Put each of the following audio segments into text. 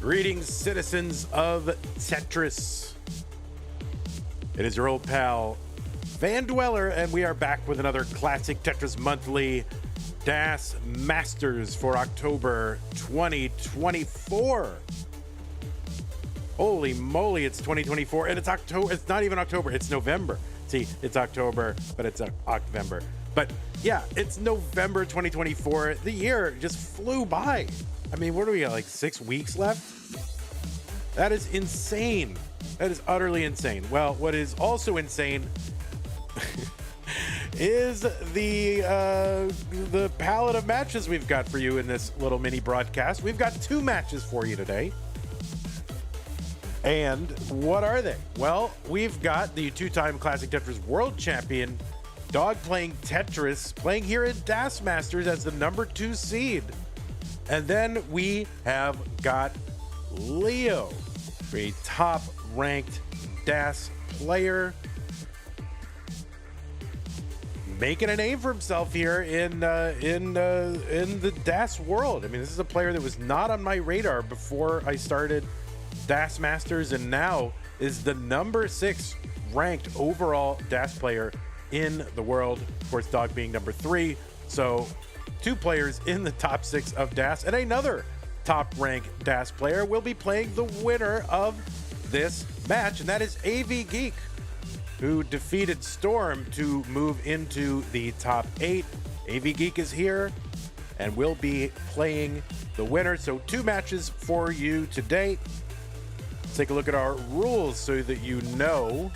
Greetings, citizens of Tetris. It is your old pal, Van Dweller, and we are back with another classic Tetris Monthly DAS Masters for October 2024. Holy moly, it's 2024, and it's October. It's not even October, it's November. See, it's October, but it's October. But yeah, it's November 2024. The year just flew by. I mean, what do we got, like 6 weeks left? That is insane. That is utterly insane. Well, what is also insane is the palette of matches we've got for you in this little mini broadcast. We've got 2 matches for you today. And what are they? Well, we've got the 2-time Classic Tetris World Champion, Dog playing Tetris, playing here in DAS Masters as the number 2 seed. And then we have got LIO, a top-ranked DAS player, making a name for himself here in the DAS world. I mean, this is a player that was not on my radar before I started DAS Masters, and now is the number 6 ranked overall DAS player in the world. Of course, Dog being number 3. So 2 players in the top 6 of DAS, and another top-ranked DAS player will be playing the winner of this match, and that is AVGEEK, who defeated Storm to move into the top 8. AVGEEK is here and will be playing the winner. So 2 matches for you today. Let's take a look at our rules so that you know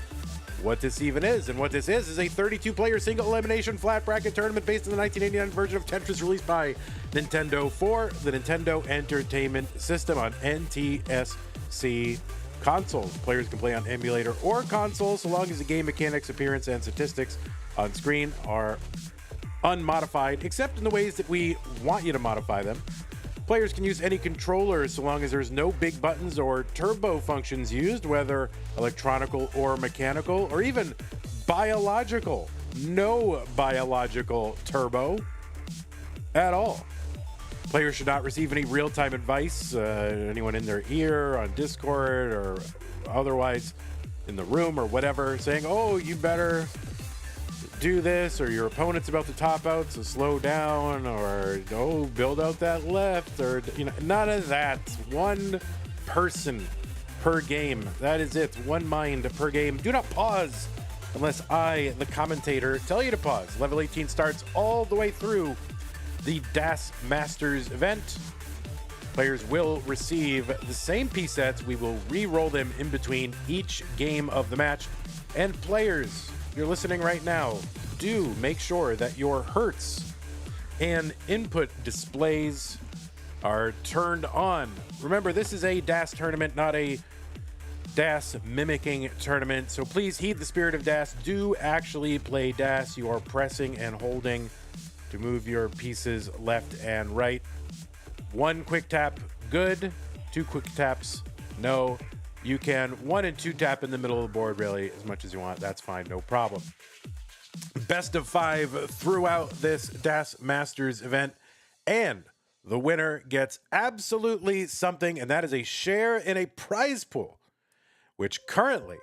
what this even is. And what this is a 32-player single elimination flat bracket tournament based on the 1989 version of Tetris released by Nintendo for the Nintendo Entertainment System on NTSC consoles. Players can play on emulator or console so long as the game mechanics, appearance, and statistics on screen are unmodified, except in the ways that we want you to modify them. Players can use any controller so long as there's no big buttons or turbo functions used, whether electronical or mechanical, or even biological. No biological turbo at all. Players should not receive any real-time advice, anyone in their ear, on Discord, or otherwise in the room or whatever, saying, oh, you better do this, or your opponent's about to top out, so slow down, or oh, build out that left, or none of that. 1 person per game. That is it. 1 mind per game. Do not pause unless I, the commentator, tell you to pause. Level 18 starts all the way through the DAS Masters event. Players will receive the same piece sets. We will re-roll them in between each game of the match. And players, you're listening right now, do make sure that your hertz and input displays are turned on. Remember, this is a DAS tournament, not a DAS mimicking tournament, so please heed the spirit of DAS. Do actually play DAS. You are pressing and holding to move your pieces left and right. 1 quick tap, good. 2 quick taps, no. You can 1 and 2 tap in the middle of the board, really, as much as you want. That's fine, no problem. Best of 5 throughout this DAS Masters event, and the winner gets absolutely something, and that is a share in a prize pool, which currently,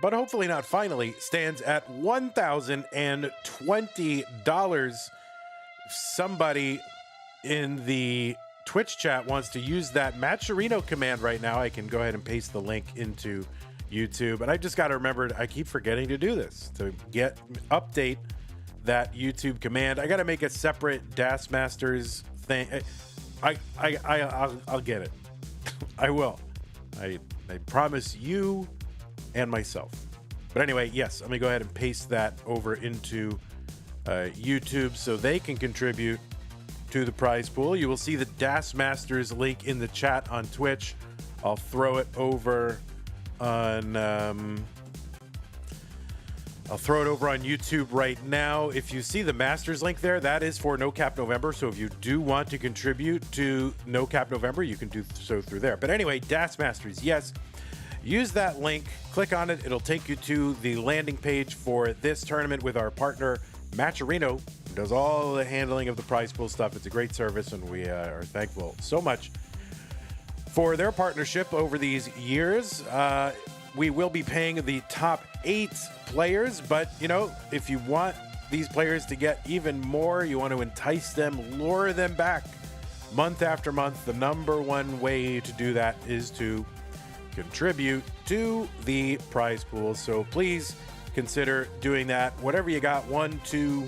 but hopefully not finally, stands at $1,020. If somebody in the Twitch chat wants to use that Matcherino command right now, I can go ahead and paste the link into YouTube. And I just got to remember, I keep forgetting to do this, to update that YouTube command. I got to make a separate DAS Masters thing. I'll get it. I will. I promise you and myself. But anyway, yes, I'm gonna go ahead and paste that over into YouTube so they can contribute to the prize pool. You will see the DAS Masters link in the chat on Twitch. I'll throw it over on YouTube right now. If you see the Masters link there, that is for No Cap November. So if you do want to contribute to No Cap November, you can do so through there. But anyway, DAS Masters, yes. Use that link, click on it. It'll take you to the landing page for this tournament with our partner, Matcherino, who does all the handling of the prize pool stuff. It's a great service, and we are thankful so much for their partnership over these years. We will be paying the top 8 players, but you know, if you want these players to get even more, you want to entice them, lure them back month after month, the number one way to do that is to contribute to the prize pool. So please consider doing that. Whatever you got, 1, 2,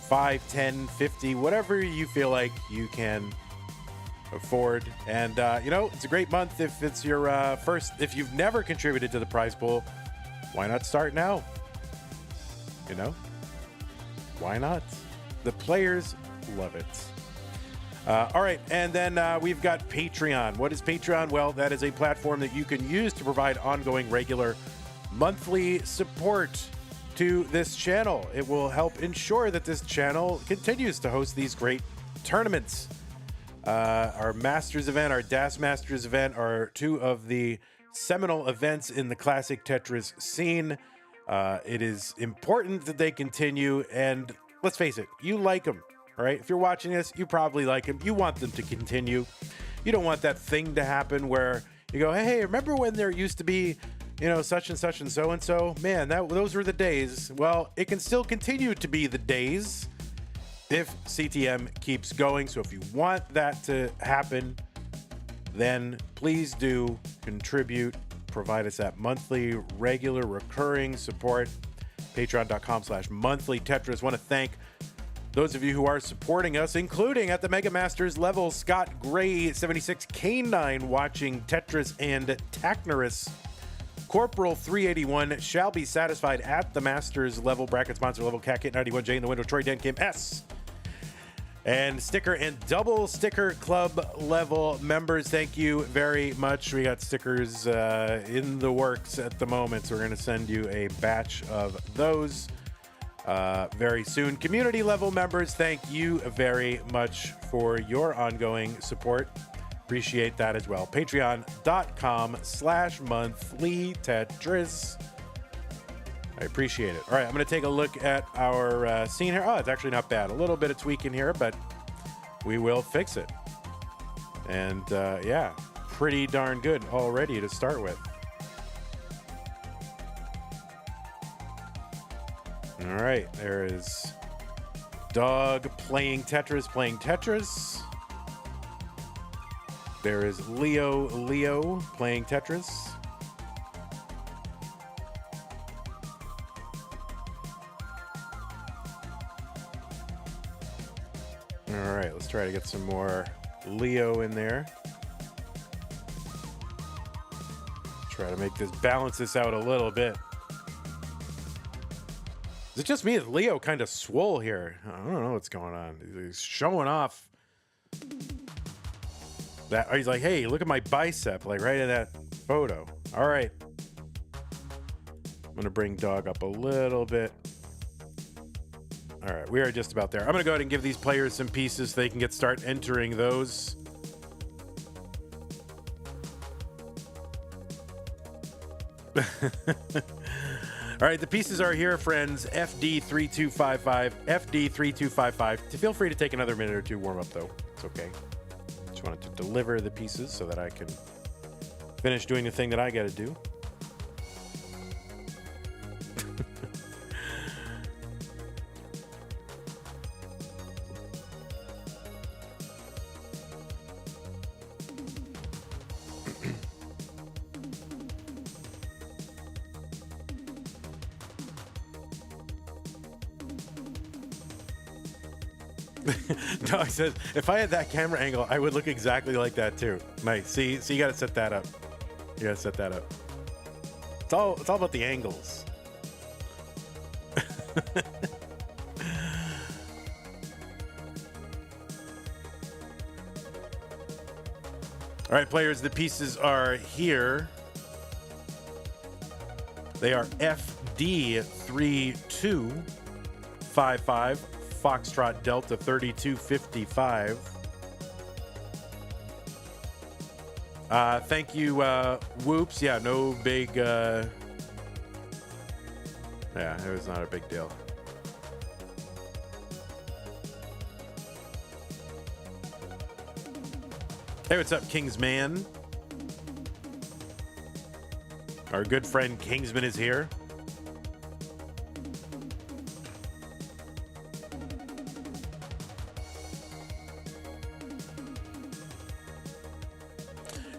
5, 10, 50, whatever you feel like you can afford. And you know, it's a great month if it's your first. If you've never contributed to the prize pool, why not start now? You know, why not? The players love it. All right, and then we've got Patreon. What is Patreon? Well, that is a platform that you can use to provide ongoing, regular, monthly support to this channel. It will help ensure that this channel continues to host these great tournaments. Our Masters event, our DAS Masters event are 2 of the seminal events in the classic Tetris scene. It is important that they continue, and let's face it, you like them. All right, if you're watching this, you probably like them. You want them to continue. You don't want that thing to happen where you go, hey, remember when there used to be, you know, such and such and so and so? Man, those were the days. Well, it can still continue to be the days if CTM keeps going. So if you want that to happen, then please do contribute. Provide us that monthly, regular, recurring support. Patreon.com/monthly Tetris. Want to thank those of you who are supporting us, including at the Mega Masters level, Scott Gray, 76, K9, watching Tetris and Tacnerus. Corporal 381 shall be satisfied at the Masters level, bracket sponsor level, Cat 91J in the window, Troy Dan Kim S. And sticker and double sticker club level members, thank you very much. We got stickers in the works at the moment, so we're going to send you a batch of those very soon. Community level members, thank you very much for your ongoing support. Appreciate that as well. Patreon.com/monthly Tetris. I appreciate it. All right, I'm going to take a look at our scene here. Oh, it's actually not bad. A little bit of tweaking here, but we will fix it. And yeah, pretty darn good already to start with. All right, there is Dog playing Tetris, There is Leo playing Tetris. All right, let's try to get some more Leo in there. Try to make this balance this out a little bit. Is it just me? Is Leo kind of swole here? I don't know what's going on. He's showing off that. He's like, hey, look at my bicep, like right in that photo. All right. I'm going to bring Dog up a little bit. All right, we are just about there. I'm going to go ahead and give these players some pieces so they can start entering those. All right, the pieces are here, friends. FD3255, FD3255. Feel free to take another minute or two warm up, though. It's okay. Just wanted to deliver the pieces so that I can finish doing the thing that I got to do. Dog says, if I had that camera angle, I would look exactly like that too. Nice. See, you got to set that up. You got to set that up. It's all about the angles. All right, players, the pieces are here. They are FD3255. Foxtrot Delta 3255. Thank you, Whoops. Yeah, no big. Yeah, it was not a big deal. Hey, what's up, King's Man? Our good friend Kingsman is here.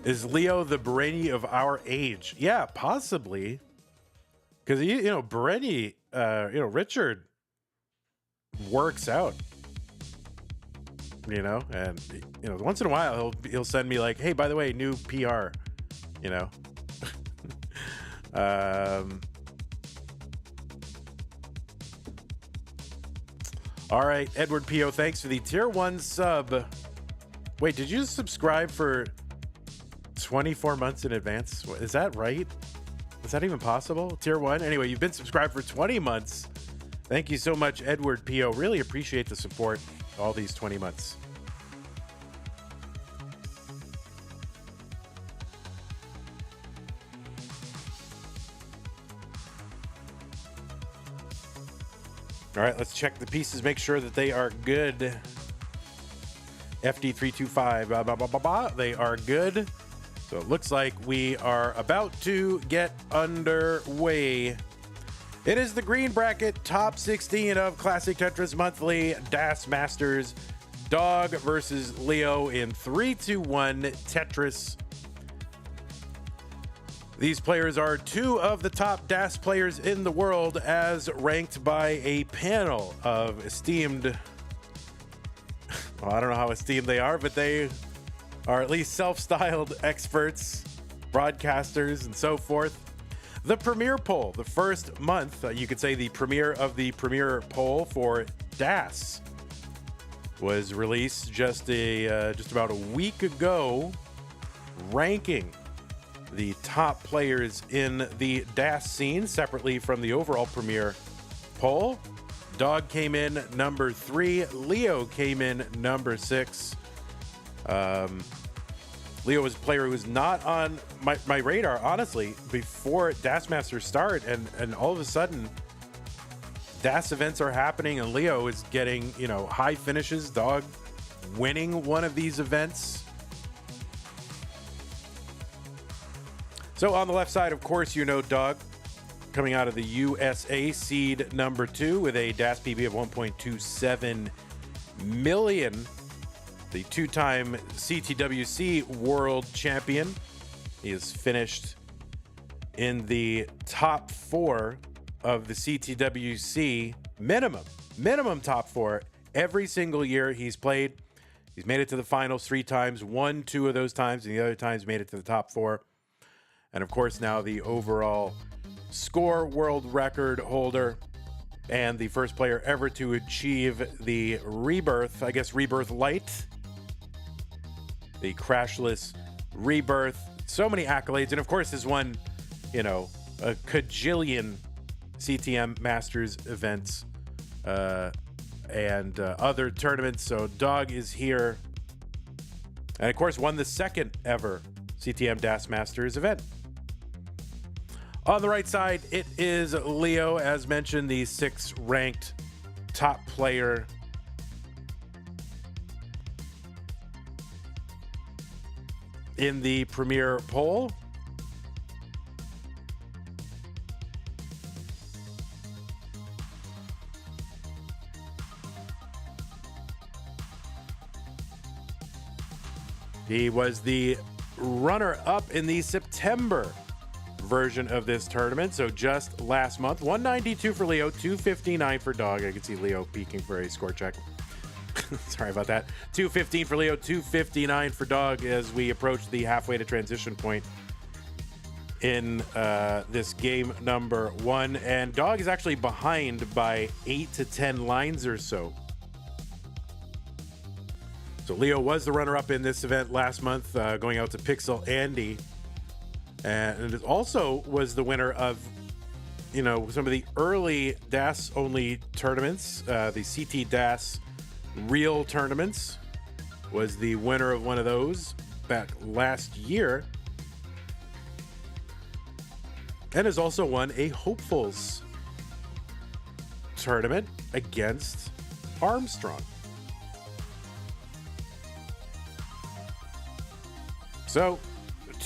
Is Leo the Bereni of our age? Yeah, possibly. Because, you know, Bereni, Richard works out, you know, and, you know, once in a while he'll send me like, hey, by the way, new PR, you know. All right, Edward P.O., thanks for the tier 1 sub. Wait, did you subscribe for 24 months in advance? Is that right? Is that even possible? Tier 1? Anyway, you've been subscribed for 20 months. Thank you so much, Edward P.O. Really appreciate the support all these 20 months. All right, let's check the pieces, make sure that they are good. FD325, they are good. So it looks like we are about to get underway. It is the green bracket, top 16 of Classic Tetris Monthly, DAS Masters, Dog versus Leo in 3-2-1 Tetris. These players are two of the top DAS players in the world as ranked by a panel of esteemed, well, I don't know how esteemed they are, but they are at least self-styled experts, broadcasters, and so forth. The premiere poll, the first month, you could say the premiere of the premiere poll for DAS, was released just about a week ago, ranking the top players in the DAS scene separately from the overall premiere poll. Dog came in number 3. Leo came in number 6. Leo was a player who was not on my radar, honestly, before DAS Masters start, and all of a sudden, DAS events are happening, and Leo is getting, you know, high finishes. Dog winning one of these events. So on the left side, of course, you know Dog coming out of the USA, seed number 2 with a DAS PB of 1.27 million. The two-time CTWC world champion. He has finished in the top 4 of the CTWC minimum top 4 every single year he's played. He's made it to the finals 3 times, won 2 of those times, and the other times made it to the top 4. And of course, now the overall score world record holder and the first player ever to achieve the Rebirth, I guess Rebirth Light, the crashless Rebirth. So many accolades, and of course has won, you know, a cajillion CTM Masters events and other tournaments. So Dog is here, and of course won the second ever CTM DAS Masters event. On the right side, it is Leo, as mentioned, the 6th ranked top player. In the premier poll. He was the runner-up in the September version of this tournament, so just last month. 192 for Leo, 259 for Dog. I can see Leo peeking for a score check. Sorry about that. 215 for Leo, 259 for Dog as we approach the halfway to transition point in this game number 1. And Dog is actually behind by 8 to 10 lines or so. So Leo was the runner-up in this event last month, going out to Pixel Andy. And it also was the winner of, you know, some of the early DAS-only tournaments, the CT DAS Real tournaments. Was the winner of one of those back last year. And has also won a Hopefuls tournament against Armstrong. So,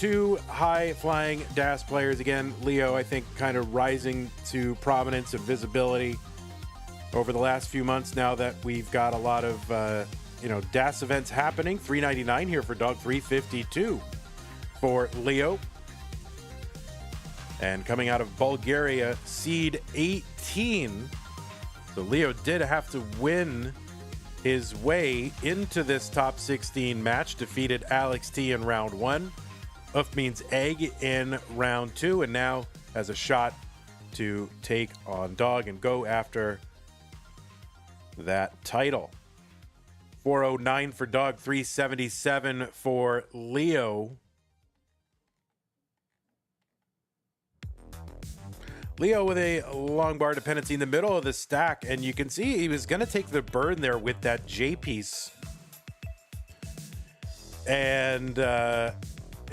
two high-flying DAS players. Again, LIO, I think, kind of rising to prominence and visibility over the last few months now that we've got a lot of, DAS events happening. $3.99 here for Dog, $3.52 for LIO. And coming out of Bulgaria, seed 18. So LIO did have to win his way into this top 16 match, defeated Alex T in round 1. Uf means egg in round 2, and now has a shot to take on Dog and go after that title. 409 for Dog, 377 for LIO. LIO with a long bar dependency in the middle of the stack, and you can see he was going to take the burn there with that J piece. And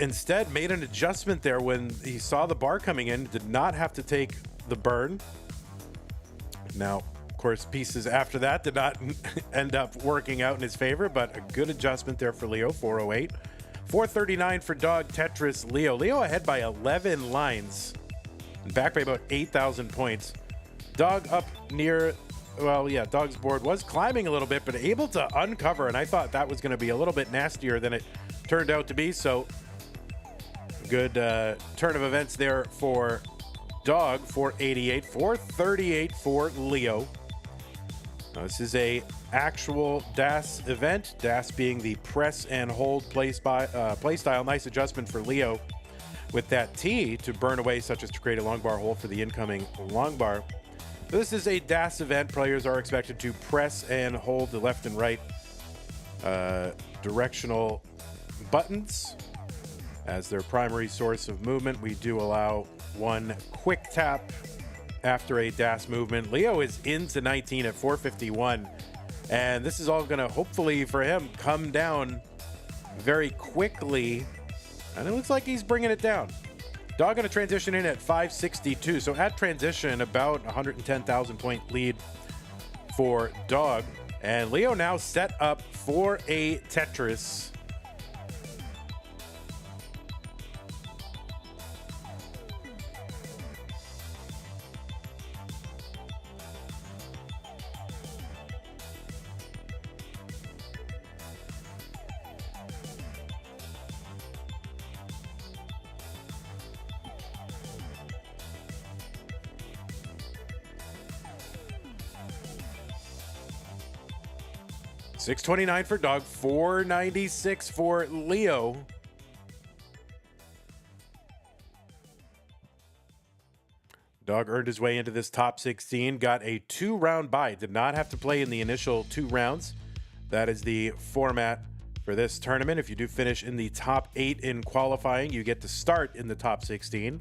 instead made an adjustment there when he saw the bar coming in, did not have to take the burn. Now, of course, pieces after that did not end up working out in his favor, but a good adjustment there for LIO, 408. 439 for Dog, Tetris, LIO. LIO ahead by 11 lines. Back by about 8,000 points. Dog up near, Dog's board was climbing a little bit, but able to uncover, and I thought that was going to be a little bit nastier than it turned out to be, so good turn of events there for Dog, 488, 438 for LIO. Now, this is a actual DAS event, DAS being the press and hold play style. Nice adjustment for LIO with that T to burn away, such as to create a long bar hole for the incoming long bar. This is a DAS event. Players are expected to press and hold the left and right directional buttons as their primary source of movement. We do allow one quick tap after a DAS movement. LIO is into 19 at 451, and this is all going to, hopefully for him, come down very quickly. And it looks like he's bringing it down. Dog going to transition in at 562. So at transition, about 110,000 point lead for Dog. And LIO now set up for a Tetris. $629 for Dog, $496 for LIO. Dog earned his way into this top 16, got a 2-round bye, did not have to play in the initial 2 rounds. That is the format for this tournament. If you do finish in the top 8 in qualifying, you get to start in the top 16.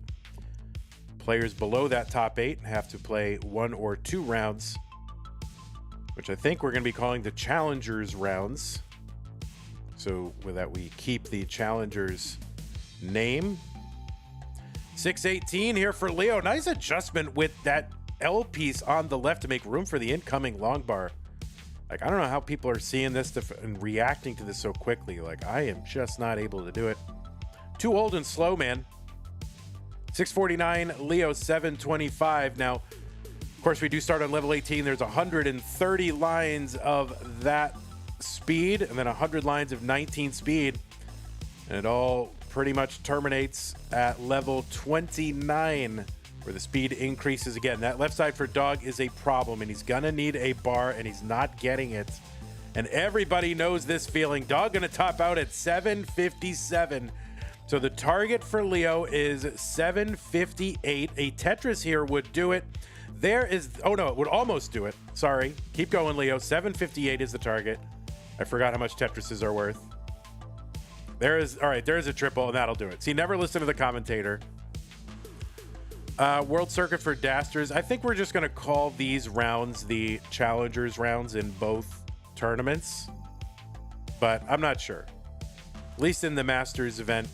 Players below that top 8 have to play 1 or 2 rounds, which I think we're going to be calling the Challengers rounds. So with that, we keep the Challengers name. 618 here for LIO. Nice adjustment with that L piece on the left to make room for the incoming long bar. Like, I don't know how people are seeing this and reacting to this so quickly. Like, I am just not able to do it. Too old and slow, man. 649, LIO 725. Now, of course, we do start on level 18. There's 130 lines of that speed and then 100 lines of 19 speed. And it all pretty much terminates at level 29, where the speed increases again. That left side for Dog is a problem, and he's gonna need a bar, and he's not getting it. And everybody knows this feeling. Dog gonna top out at 757. So the target for LIO is 758. A Tetris here would do it. There is, oh no, it would almost do it. Sorry, keep going, LIO. 758 is the target. I forgot how much Tetrises are worth. There is, all right, there's a triple, and that'll do it. See, never listen to the commentator. World Circuit for Dasters. I think we're just going to call these rounds the Challengers rounds in both tournaments, but I'm not sure. At least in the Masters event,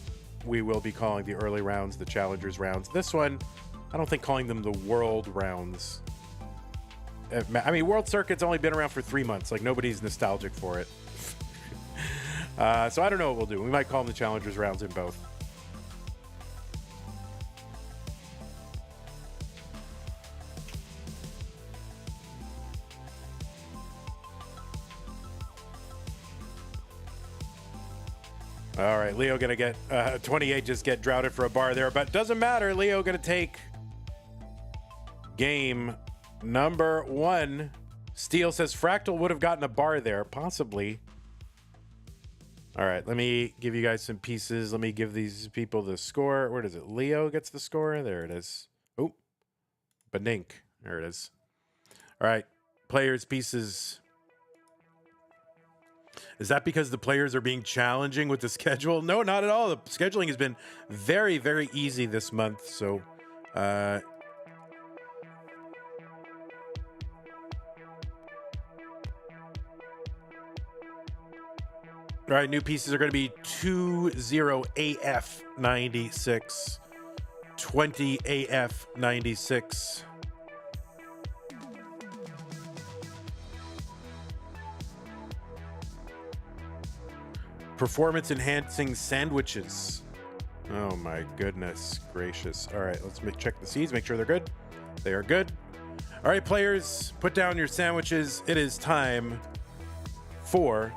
we will be calling the early rounds the Challengers rounds. This one, I don't think calling them the World rounds. I mean, World Circuit's only been around for 3 months. Like, nobody's nostalgic for it. So I don't know what we'll do. We might call them the Challengers rounds in both. All right, Leo gonna get 28, just get droughted for a bar there, but doesn't matter. Leo gonna take game number 1. Steel says Fractal would have gotten a bar there, possibly. All right, let me give you guys some pieces. Let me give these people the score. Where does it? Leo gets the score. There it is. Oh, Benink. There it is. All right, players' pieces. Is that because the players are being challenging with the schedule? No, not at all. The scheduling has been very, very easy this month. So, all right, new pieces are going to be 20AF96, 20AF96. Performance enhancing sandwiches. Oh my goodness gracious. All right, let's check the seeds, make sure they're good. They are good. All right, players, put down your sandwiches. It is time for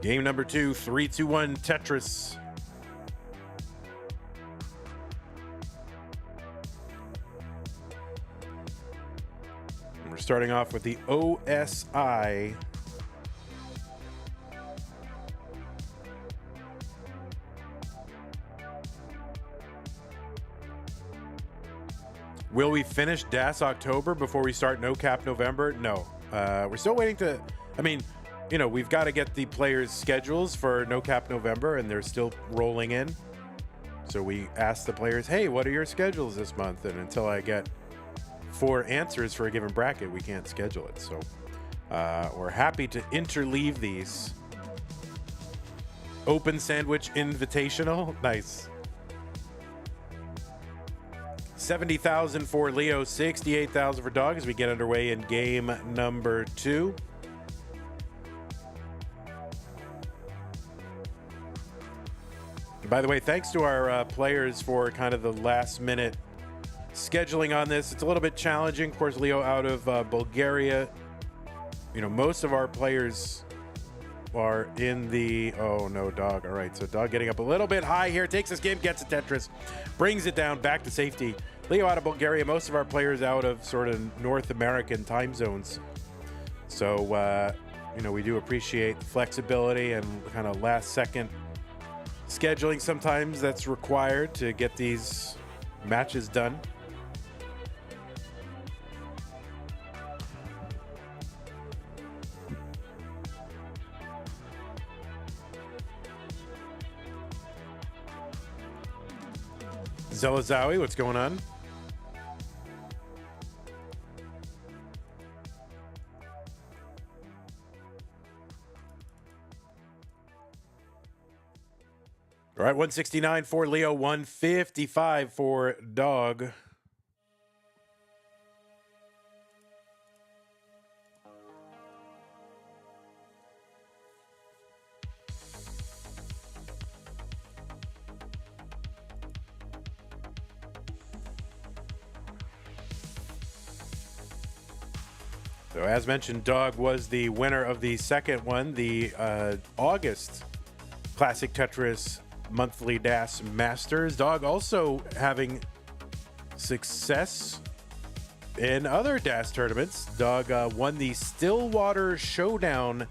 game number 2, 3, 2, 1 Tetris. And we're starting off with the OSI. Will we finish DAS October before we start No Cap November? No. We're still waiting to, I mean, you know, we've got to get the players' schedules for No Cap November, and they're still rolling in. So we asked the players, hey, what are your schedules this month? And until I get 4 answers for a given bracket, we can't schedule it. So we're happy to interleave these. Open Sandwich Invitational. Nice. 70,000 for Leo, 68,000 for Dog as we get underway in game number 2. By the way, thanks to our players for kind of the last minute scheduling on this. It's a little bit challenging. Of course, Leo out of Bulgaria. You know, most of our players are in the, oh no, Dog. All right, so Dog getting up a little bit high here, takes this game, gets a Tetris, brings it down back to safety. Leo out of Bulgaria, most of our players out of sort of North American time zones. So, you know, we do appreciate the flexibility and kind of last second scheduling sometimes that's required to get these matches done. Zelazawi, what's going on? All right, 169 for Leo, 155 for Dog. So as mentioned, Dog was the winner of the second one, the August Classic Tetris Monthly DAS Masters. Dog also having success in other DAS tournaments. Dog won the Stillwater Showdown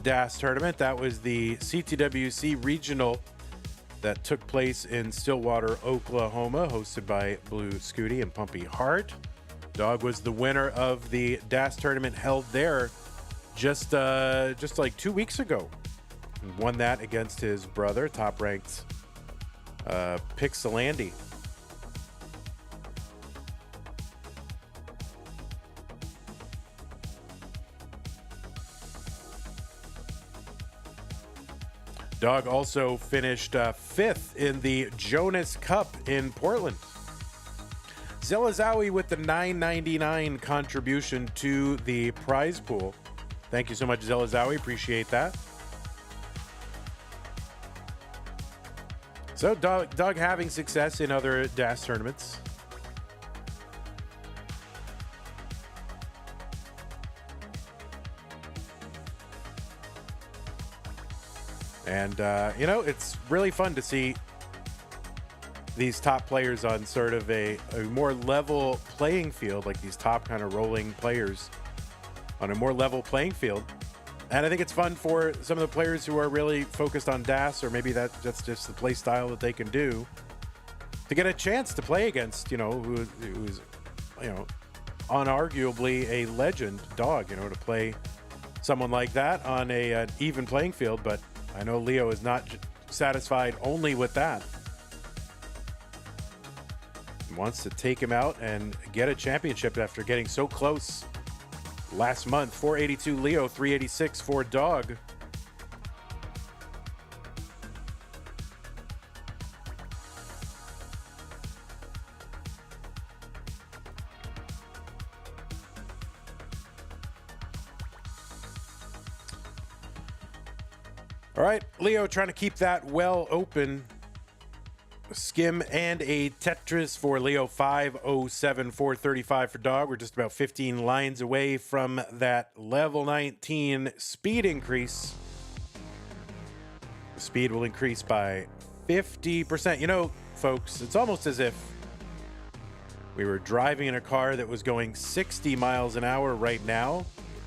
DAS tournament. That was the CTWC regional that took place in Stillwater, Oklahoma, hosted by Blue Scooty and Pumpy Hart. Dog was the winner of the DAS tournament held there just like 2 weeks ago. Won that against his brother, top-ranked Pixelandi. Dog also finished 5th in the Jonas Cup in Portland. Zelazawi with the $9.99 contribution to the prize pool. Thank you so much, Zelazawi. Appreciate that. So Doug having success in other DAS tournaments. And, you know, it's really fun to see these top players on sort of a more level playing field, like these top kind of rolling players on a more level playing field. And I think it's fun for some of the players who are really focused on DAS, or maybe that's just the play style that they can do, to get a chance to play against, you know, who's, you know, unarguably a legend dog, you know, to play someone like that on an even playing field. But I know Leo is not satisfied only with that. He wants to take him out and get a championship after getting so close last month. 482 Leo, 386 for Dog. All right, Leo trying to keep that well open. Skim and a Tetris for Leo. 507, 435 for Dog. We're just about 15 lines away from that level 19 speed increase. The speed will increase by 50%. You know, folks, it's almost as if we were driving in a car that was going 60 miles an hour right now,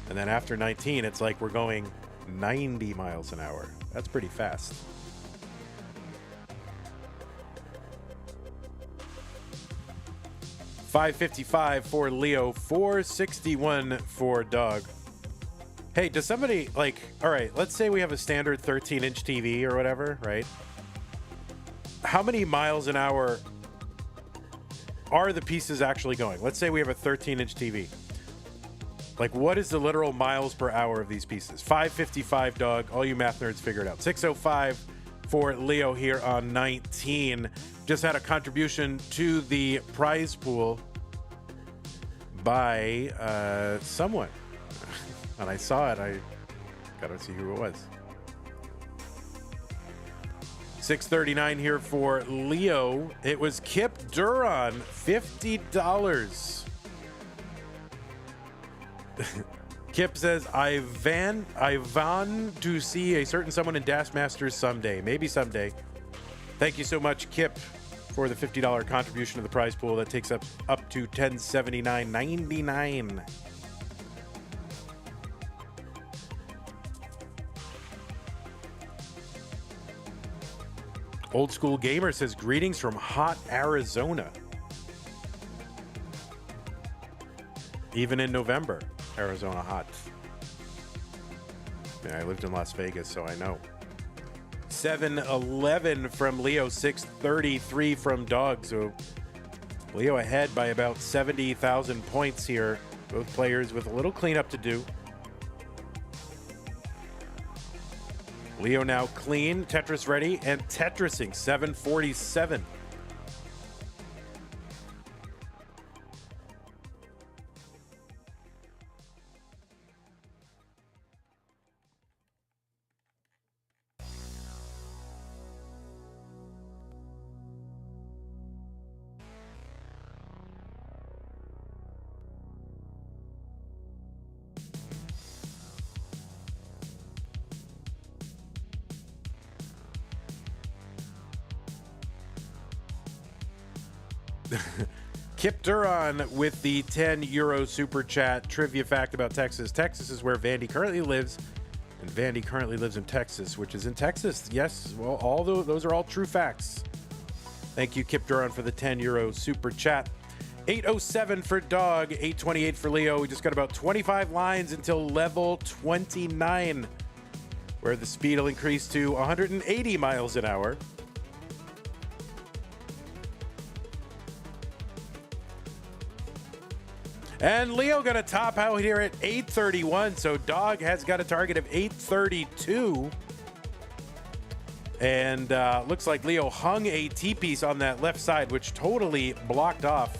and then after 19, it's like we're going 90 miles an hour. That's pretty fast. $555 for Leo, $461 for Dog. Hey, does somebody, like, all right, let's say we have a standard 13-inch TV or whatever, right? How many miles an hour are the pieces actually going? Let's say we have a 13-inch TV. Like, what is the literal miles per hour of these pieces? 555 Dog. All you math nerds figure it out. 605 for Leo here on 19. Just had a contribution to the prize pool by someone. When I saw it, I gotta see who it was. 639 here for Leo. It was Kip Duran, $50. Kip says, I van to see a certain someone in DAS Masters someday. Maybe someday. Thank you so much, Kip, for the $50 contribution to the prize pool. That takes up to $1079.99. Old School Gamer says, greetings from hot Arizona. Even in November, Arizona hot. Yeah, I lived in Las Vegas, so I know. 711 from Leo, 633 from Dog. So Leo ahead by about 70,000 points here. Both players with a little cleanup to do. Leo now clean, Tetris ready, and Tetrising, 747. Kip Duran with the €10 super chat. Trivia fact about Texas. Texas is where Vandy currently lives, and Vandy currently lives in Texas, which is in Texas. Yes, well, all those are all true facts. Thank you, Kip Duran, for the €10 super chat. 807 for Dog, 828 for Leo. We just got about 25 lines until level 29, where the speed will increase to 180 miles an hour. And Leo got a top out here at 831, so Dog has got a target of 832. And looks like Leo hung a T-piece on that left side, which totally blocked off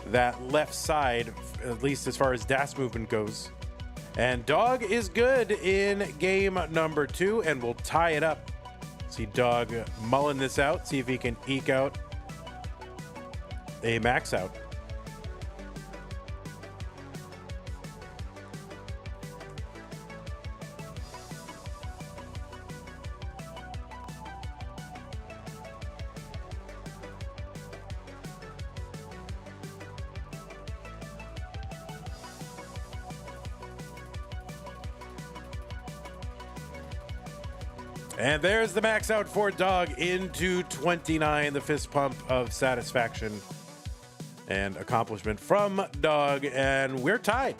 that left side, at least as far as DAS movement goes. And Dog is good in game number 2, and we'll tie it up. See Dog mulling this out, see if he can eke out a max out. And there's the max out for Dog into 29, the fist pump of satisfaction and accomplishment from Dog, and we're tied.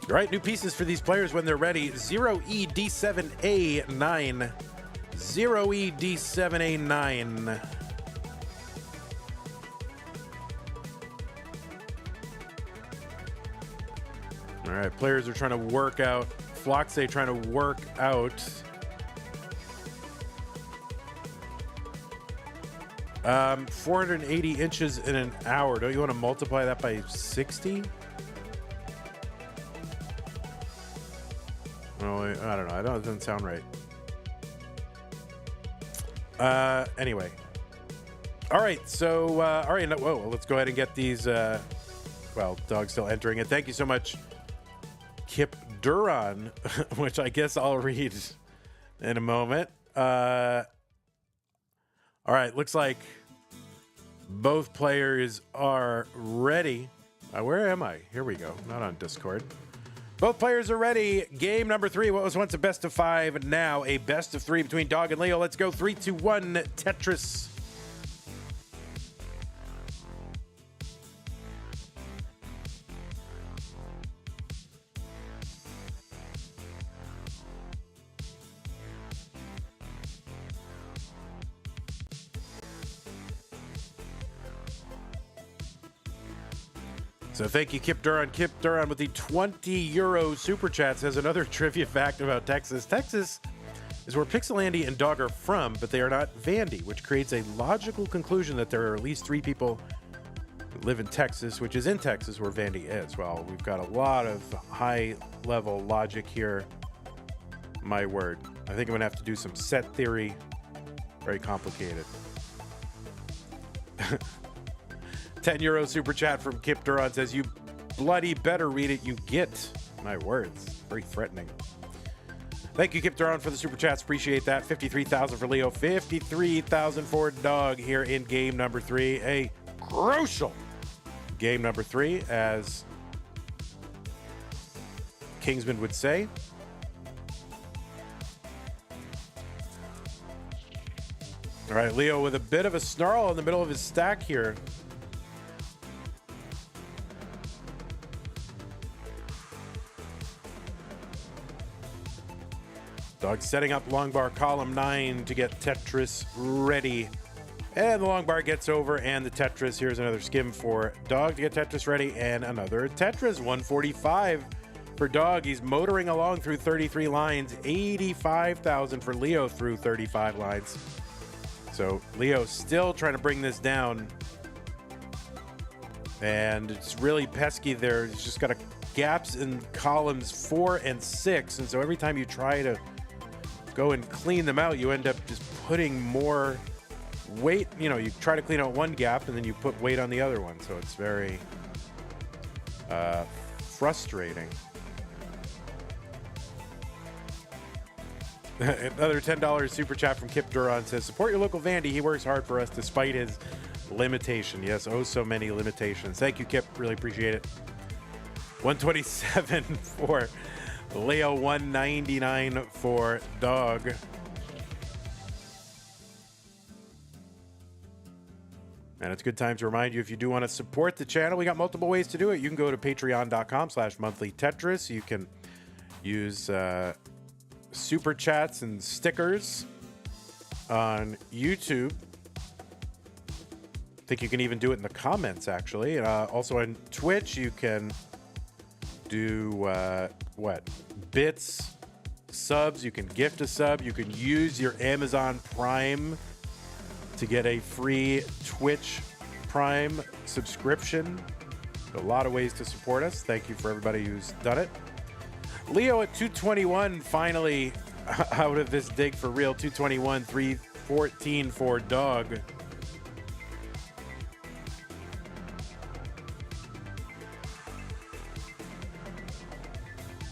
All right, new pieces for these players when they're ready. 0ED7A9. 0ED7A9. All right, players are trying to work out. Floxay trying to work out. 480 inches in an hour. Don't you want to multiply that by 60? Oh, I don't know. I don't. It doesn't sound right. Anyway. All right. So, all right. Whoa. Let's go ahead and get these. Well, Dog's still entering it. Thank you so much, Kip Duran, which I guess I'll read in a moment. All right. Looks like both players are ready. Where am I? Here we go. Not on Discord. Both players are ready. Game number 3. What was once a best of 5, now a best of 3 between Dog and Leo. Let's go. 3, 2, 1. Tetris. So thank you, Kip Duran. Kip Duran with the 20 euro super chat says another trivia fact about Texas. Texas is where Pixelandy and Dog are from, but they are not Vandy, which creates a logical conclusion that there are at least 3 people who live in Texas, which is in Texas where Vandy is. Well, we've got a lot of high-level logic here. My word. I think I'm going to have to do some set theory. Very complicated. 10 euro super chat from Kip Duran says, you bloody better read it, you git. My words. Very threatening. Thank you, Kip Duran, for the super chats. Appreciate that. 53,000 for Leo. 53,000 for Dog here in game number 3. A crucial game number 3, as Kingsman would say. All right, Leo with a bit of a snarl in the middle of his stack here. Dog setting up long bar column 9 to get Tetris ready. And the long bar gets over, and the Tetris, here's another skim for Dog to get Tetris ready, and another Tetris. 145 for Dog. He's motoring along through 33 lines. 85,000 for Leo through 35 lines. So Leo still trying to bring this down. And it's really pesky there. It's just got gaps in columns 4 and 6. And so every time you try to go and clean them out, you end up just putting more weight. You know, you try to clean out one gap and then you put weight on the other one. So it's very frustrating. Another $10 super chat from Kip Duran says, support your local Vandy. He works hard for us despite his limitation. Yes, oh, so many limitations. Thank you, Kip. Really appreciate it. 127 for Leo, 199 for Dog. And it's a good time to remind you, if you do want to support the channel, we got multiple ways to do it. You can go to patreon.com/monthlytetris. You can use super chats and stickers on YouTube. I think you can even do it in the comments, actually. Also on Twitch, you can do bits, subs. You can gift a sub. You can use your Amazon Prime to get a free Twitch Prime subscription. A lot of ways to support us. Thank you for everybody who's done it. Leo at 221, finally out of this dig for real. 221, 314 for Dog.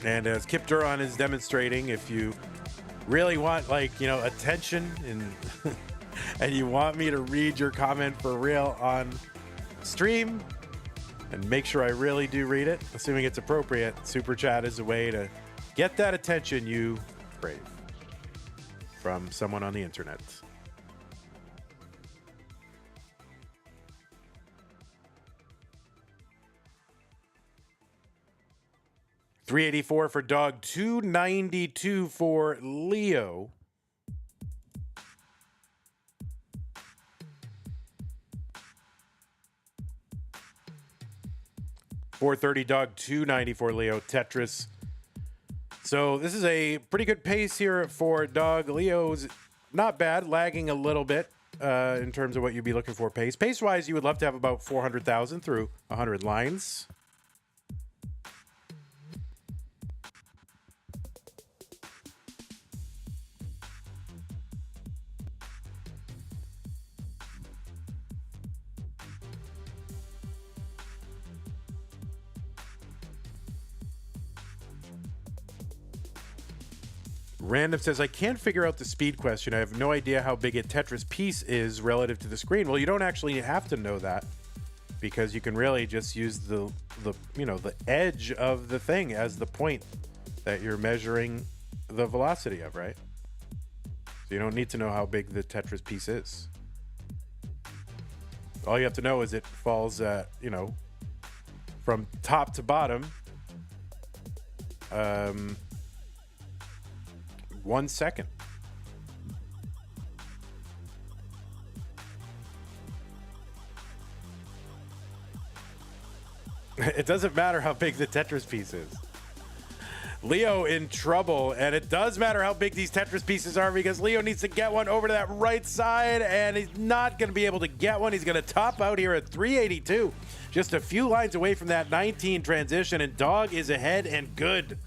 And as Kip Duran is demonstrating, if you really want, attention and and you want me to read your comment for real on stream, and make sure I really do read it, assuming it's appropriate. Super chat is a way to get that attention you crave from someone on the internet. $384 for Dog, $292 for Leo. $430 Dog, $290 for Leo. Tetris. So this is a pretty good pace here for Dog. Leo's not bad, lagging a little bit in terms of what you'd be looking for pace. Pace-wise, you would love to have about 400,000 through 100 lines. Random says, I can't figure out the speed question. I have no idea how big a Tetris piece is relative to the screen. Well, you don't actually have to know that, because you can really just use the edge of the thing as the point that you're measuring the velocity of, right? So you don't need to know how big the Tetris piece is. All you have to know is it falls, from top to bottom. 1 second. It doesn't matter how big the Tetris piece is. Leo in trouble, and it does matter how big these Tetris pieces are, because Leo needs to get one over to that right side, and he's not going to be able to get one. He's going to top out here at 382. Just a few lines away from that 19 transition, and Dog is ahead and good.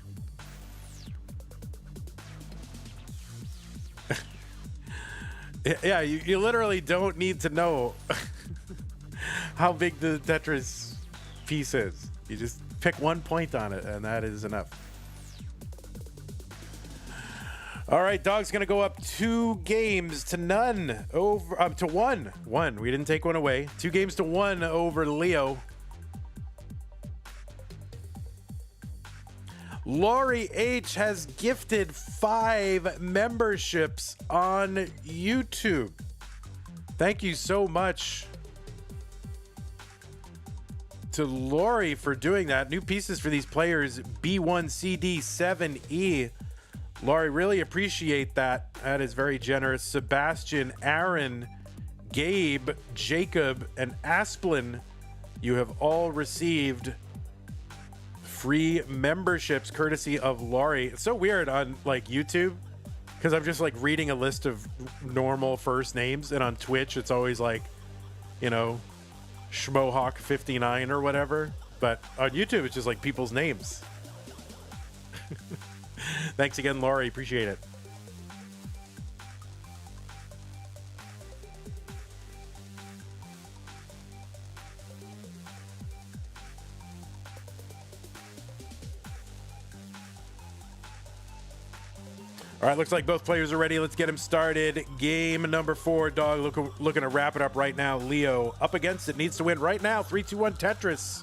Yeah, you literally don't need to know how big the Tetris piece is. You just pick 1 point on it, and that is enough. All right, Dog's going to go up 2 games to none over to 1. We didn't take one away. 2 games to 1 over Leo. Laurie H has gifted 5 memberships on YouTube. Thank you so much to Laurie for doing that. New pieces for these players, B1CD7E. Laurie, really appreciate that. That is very generous. Sebastian, Aaron, Gabe, Jacob, and Asplin, you have all received free memberships courtesy of Laurie. It's so weird on like YouTube, because I'm just like reading a list of normal first names, and on Twitch it's always like, Schmohawk59 or whatever, but on YouTube it's just like people's names. Thanks again, Laurie, appreciate it. All right, looks like both players are ready. Let's get them started. Game number 4, Dog looking to wrap it up right now. Leo up against it, needs to win right now. 3, 2, 1, Tetris.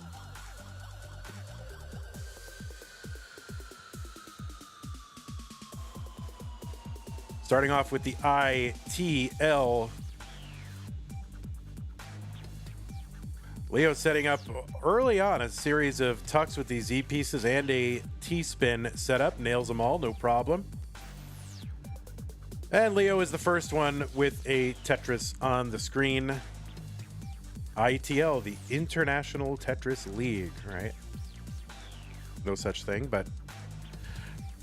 Starting off with the ITL. Leo setting up early on a series of tucks with these Z pieces and a T-spin setup. Nails them all, no problem. And Leo is the first one with a Tetris on the screen. ITL, the International Tetris League, right? No such thing, but...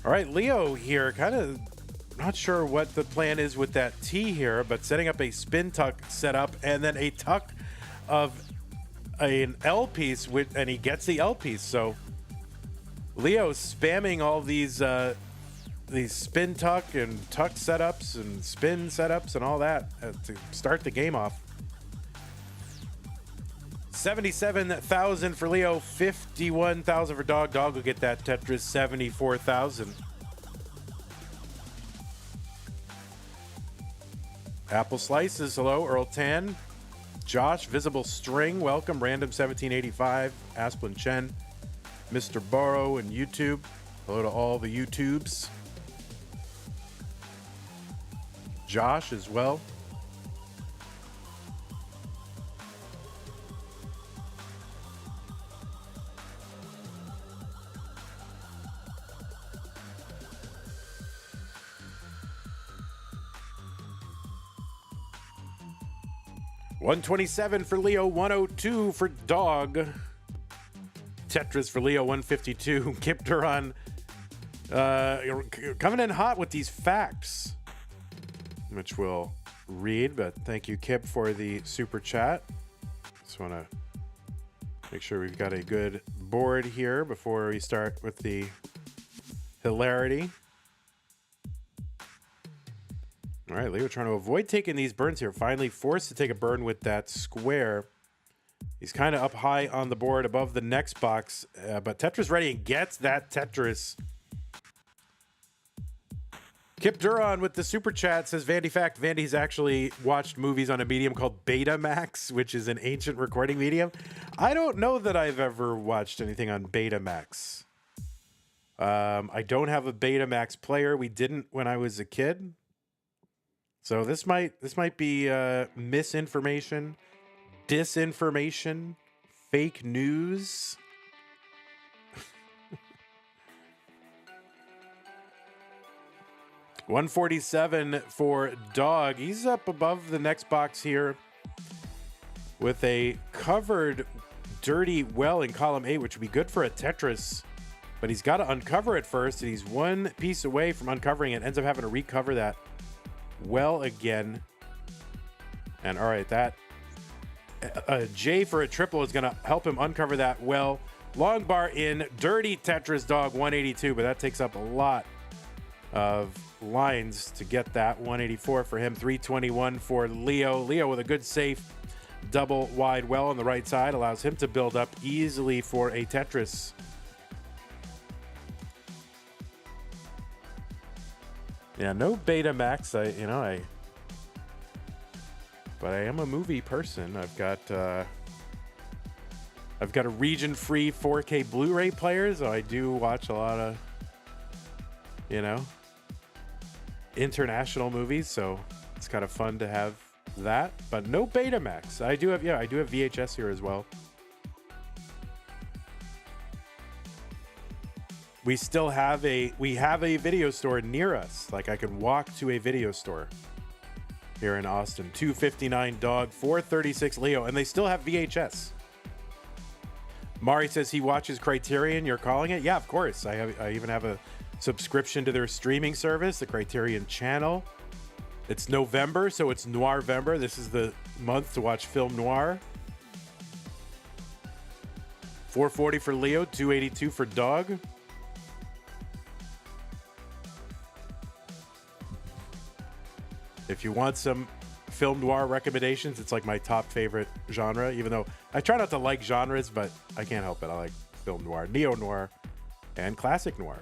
All right, Leo here, kind of not sure what the plan is with that T here, but setting up a spin tuck setup and then a tuck of an L piece, and he gets the L piece. So Leo's spamming all these spin tuck and tuck setups and spin setups and all that to start the game off. 77,000 for Leo, 51,000 for Dog. Dog will get that Tetris. 74,000. Apple Slices, hello, Earl Tan. Josh, Visible String, welcome. Random 1785, Asplin Chen, Mr. Borrow, and YouTube. Hello to all the YouTubes. Josh as well. $127 for Leo, 102 for Dog. Tetris for Leo, 152. Kip Duran coming in hot with these facts, which we'll read, but thank you, Kip, for the super chat. Just want to make sure we've got a good board here before we start with the hilarity. All right, Leo trying to avoid taking these burns here. Finally forced to take a burn with that square. He's kind of up high on the board above the next box, but Tetris ready and gets that Tetris. Kip Duran with the super chat says, Vandy fact, Vandy's actually watched movies on a medium called Betamax, which is an ancient recording medium. I don't know that I've ever watched anything on Betamax. I don't have a Betamax player. We didn't when I was a kid. So this might be misinformation, disinformation, fake news. $147 for Dog. He's up above the next box here with a covered dirty well in column 8, which would be good for a Tetris. But he's got to uncover it first, and he's one piece away from uncovering it. Ends up having to recover that well again. And all right, that J for a triple is going to help him uncover that well. Long bar in, dirty Tetris, Dog, 182, but that takes up a lot of lines to get that. 184 for him, 321 for Leo. Leo with a good safe double wide well on the right side allows him to build up easily for a Tetris. Yeah, no Betamax. But I am a movie person. I've got a region-free 4K Blu-ray player, so I do watch a lot of, international movies. So it's kind of fun to have that. But no Betamax. I do have VHS here as well. We still have a video store near us. Like, I can walk to a video store here in Austin. 259 Dog, 436 Leo, and they still have VHS. Mari says he watches Criterion. You're calling it? Yeah, of course. I even have a subscription to their streaming service, the Criterion channel. It's November, so it's Noirvember. This is the month to watch film noir. 440 for Leo, 282 for Dog. If you want some film noir recommendations, it's like my top favorite genre, even though I try not to like genres, but I can't help it. I like film noir, neo-noir, and classic noir.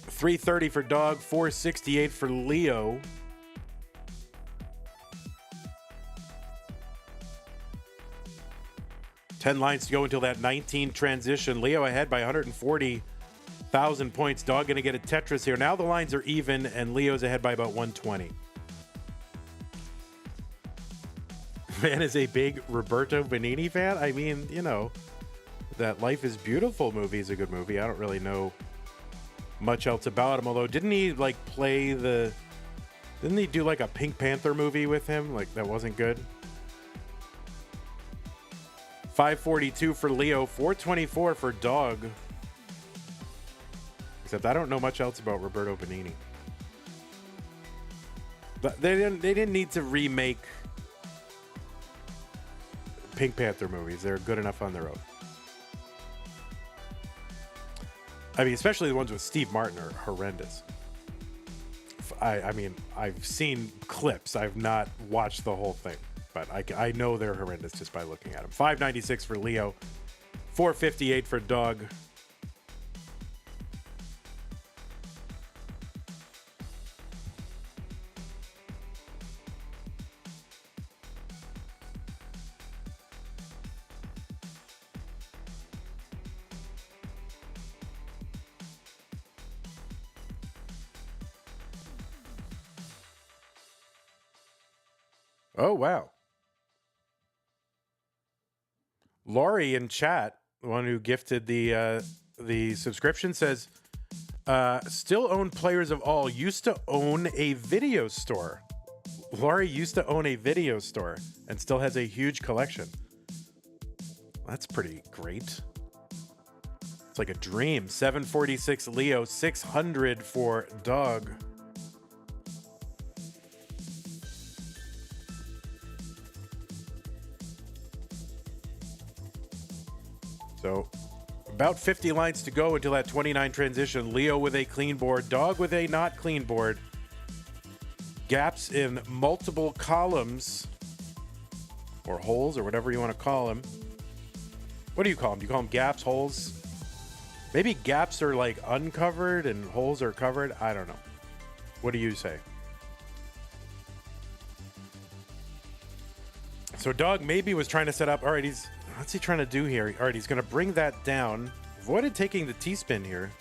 330 for Dog, 468 for Leo. Ten lines to go until that 19 transition. Leo ahead by 140,000 points. Dog going to get a Tetris here. Now the lines are even, and Leo's ahead by about 120. Man is a big Roberto Benigni fan. I mean, that Life is Beautiful movie is a good movie. I don't really know much else about him, although didn't he do like a Pink Panther movie with him? Like, that wasn't good. 542 for Leo, 424 for Dog. Except I don't know much else about Roberto Benigni. But they didn't need to remake Pink Panther movies. They're good enough on their own. I mean, especially the ones with Steve Martin are horrendous. I mean, I've seen clips. I've not watched the whole thing, but I know they're horrendous just by looking at them. 596 for Leo, 458 for Dog. Oh, wow. Laurie in chat, the one who gifted the subscription, says, still own Players of All. Used to own a video store. Laurie used to own a video store and still has a huge collection. That's pretty great. It's like a dream. 746 Leo, 600 for Doug. So about 50 lines to go until that 29 transition. Leo with a clean board, Dog with a not clean board. Gaps in multiple columns or holes or whatever you want to call them. What do you call them? Do you call them gaps, holes? Maybe gaps are like uncovered and holes are covered. I don't know. What do you say? So Dog maybe was trying to set up. All right, what's he trying to do here? All right, he's going to bring that down. Avoided taking the T-spin here.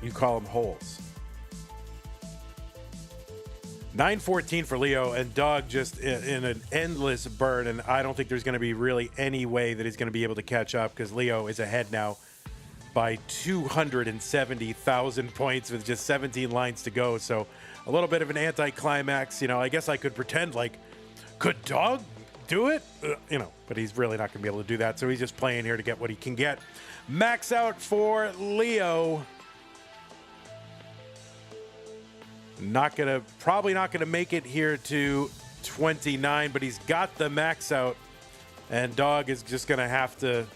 You call them holes. 914 for Leo, and Dog just in an endless burn, and I don't think there's going to be really any way that he's going to be able to catch up because Leo is ahead now by 270,000 points with just 17 lines to go. So a little bit of an anticlimax. You know, I guess I could pretend like, could Dog do it? You know, but he's really not going to be able to do that. So he's just playing here to get what he can get. Max out for Leo. Probably not gonna make it here to 29, but he's got the max out, and Dog is just gonna have to.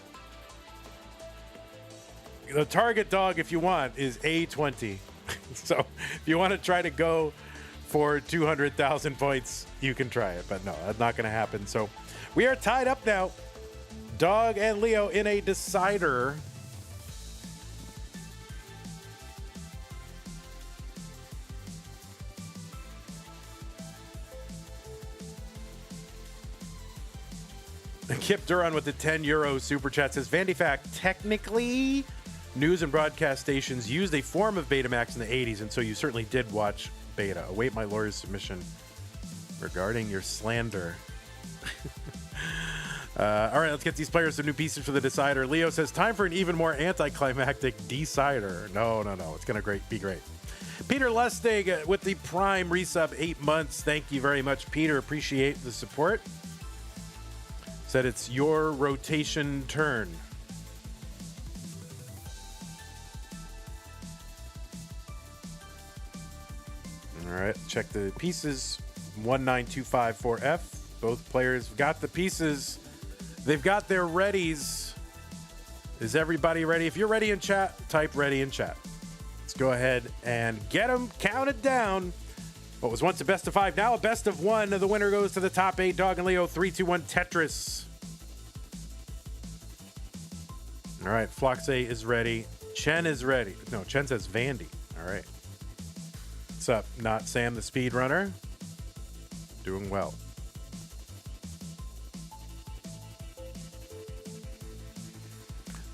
The target, Dog, if you want, is A20. So if you want to try to go for 200,000 points, you can try it, but no, that's not gonna happen. So we are tied up now, Dog and Leo in a decider. Kip Duran with the 10 euro super chat says, Vandifact, technically, news and broadcast stations used a form of Betamax in the 80s, and so you certainly did watch Beta. Await my lawyer's submission regarding your slander. All right, let's get these players some new pieces for the decider. Leo says, time for an even more anticlimactic decider. No. It's going to be great. Peter Lustig with the Prime resub, 8 months. Thank you very much, Peter. Appreciate the support. Said it's your rotation turn. All right, check the pieces. 19254F. Both players got the pieces. They've got their readies. Is everybody ready? If you're ready in chat, type ready in chat. Let's go ahead and get them counted down. What was once a best of 5, now a best of 1. The winner goes to the top 8. Dog and Leo, 3, 2, 1, Tetris. All right, Floxe is ready. Chen is ready. No, Chen says Vandy. All right. What's up? Not Sam the speedrunner. Doing well.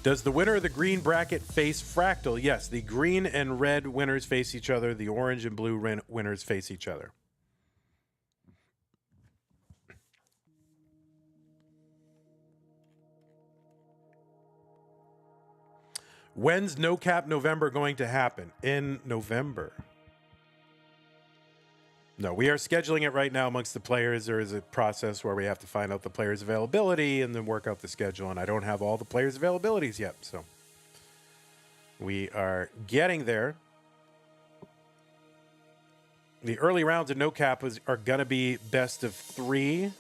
Does the winner of the green bracket face Fractal? Yes, the green and red winners face each other. The orange and blue winners face each other. When's No Cap November going to happen? In November. No, we are scheduling it right now amongst the players. There is a process where we have to find out the players' availability and then work out the schedule, and I don't have all the players' availabilities yet, so we are getting there. The early rounds of No Cap are going to be best of 3.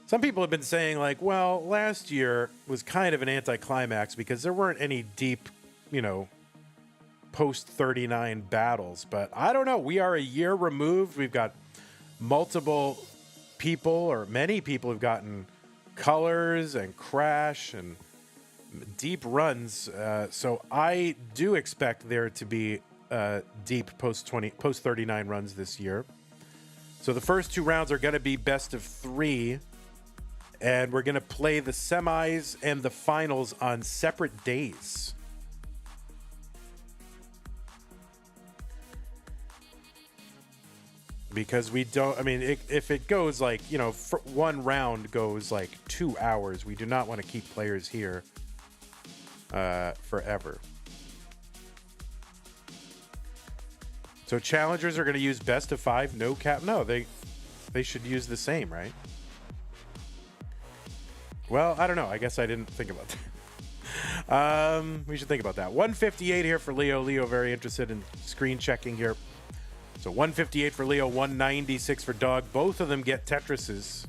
Some people have been saying, like, well, last year was kind of an anticlimax because there weren't any deep, post 39 battles, but I don't know. We are a year removed. We've got multiple people, or many people, who've gotten colors and crash and deep runs. So I do expect there to be deep post 39 runs this year. So the first 2 rounds are going to be best of 3, and we're going to play the semis and the finals on separate days. Because we don't, I mean, if it goes like, you know, one round goes like 2 hours, we do not want to keep players here forever. So challengers are going to use best of 5, no cap. No, they should use the same, right? Well, I don't know. I guess I didn't think about that. We should think about that. 158 here for Leo. Leo very interested in screen checking here. So 158 for Leo, 196 for Dog. Both of them get Tetrises.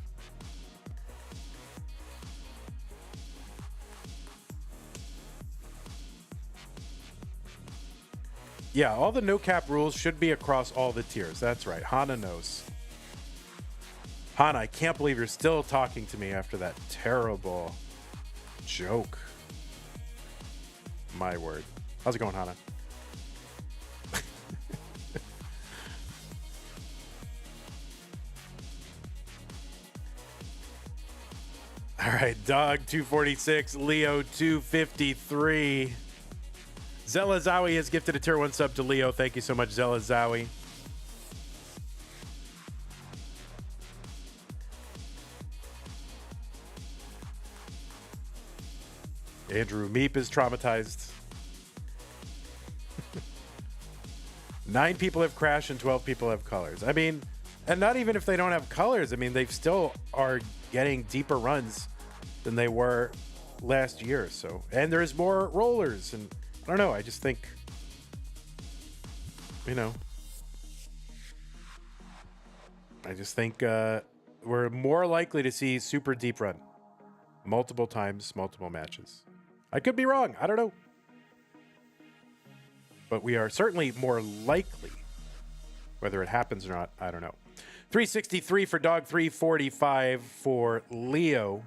Yeah, all the no cap rules should be across all the tiers. That's right. Hana knows. Hana, I can't believe you're still talking to me after that terrible joke. My word. How's it going, Hana? All right, Dog 246, Leo 253. Zella Zowie has gifted a tier 1 sub to Leo. Thank you so much, Zella Zowie. Andrew Meep is traumatized. 9 people have crashed and 12 people have colors. I mean, and not even if they don't have colors. I mean, they still are getting deeper runs than they were last year. So, and there's more rollers, and I don't know. I just think, you know, we're more likely to see super deep run multiple times, multiple matches. I could be wrong. I don't know. But we are certainly more likely. Whether it happens or not, I don't know. 363 for Dog, 345 for Leo.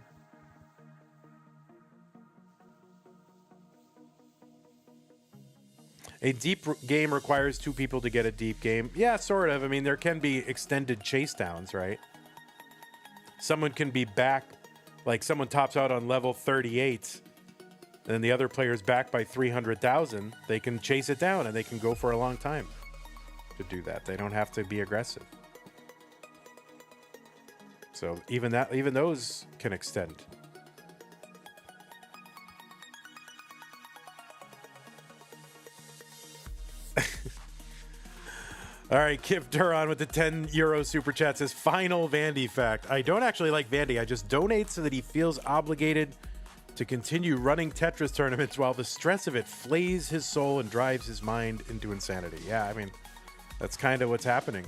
A deep game requires 2 people to get a deep game. Yeah, sort of. I mean, there can be extended chase downs, right? Someone can be back, like someone tops out on level 38, and the other player's back by 300,000. They can chase it down, and they can go for a long time to do that. They don't have to be aggressive. So even those can extend. All right, Kip Duran with the 10 euro super chat says, final Vandy fact. I don't actually like Vandy. I just donate so that he feels obligated to continue running Tetris tournaments while the stress of it flays his soul and drives his mind into insanity. Yeah, I mean, that's kind of what's happening.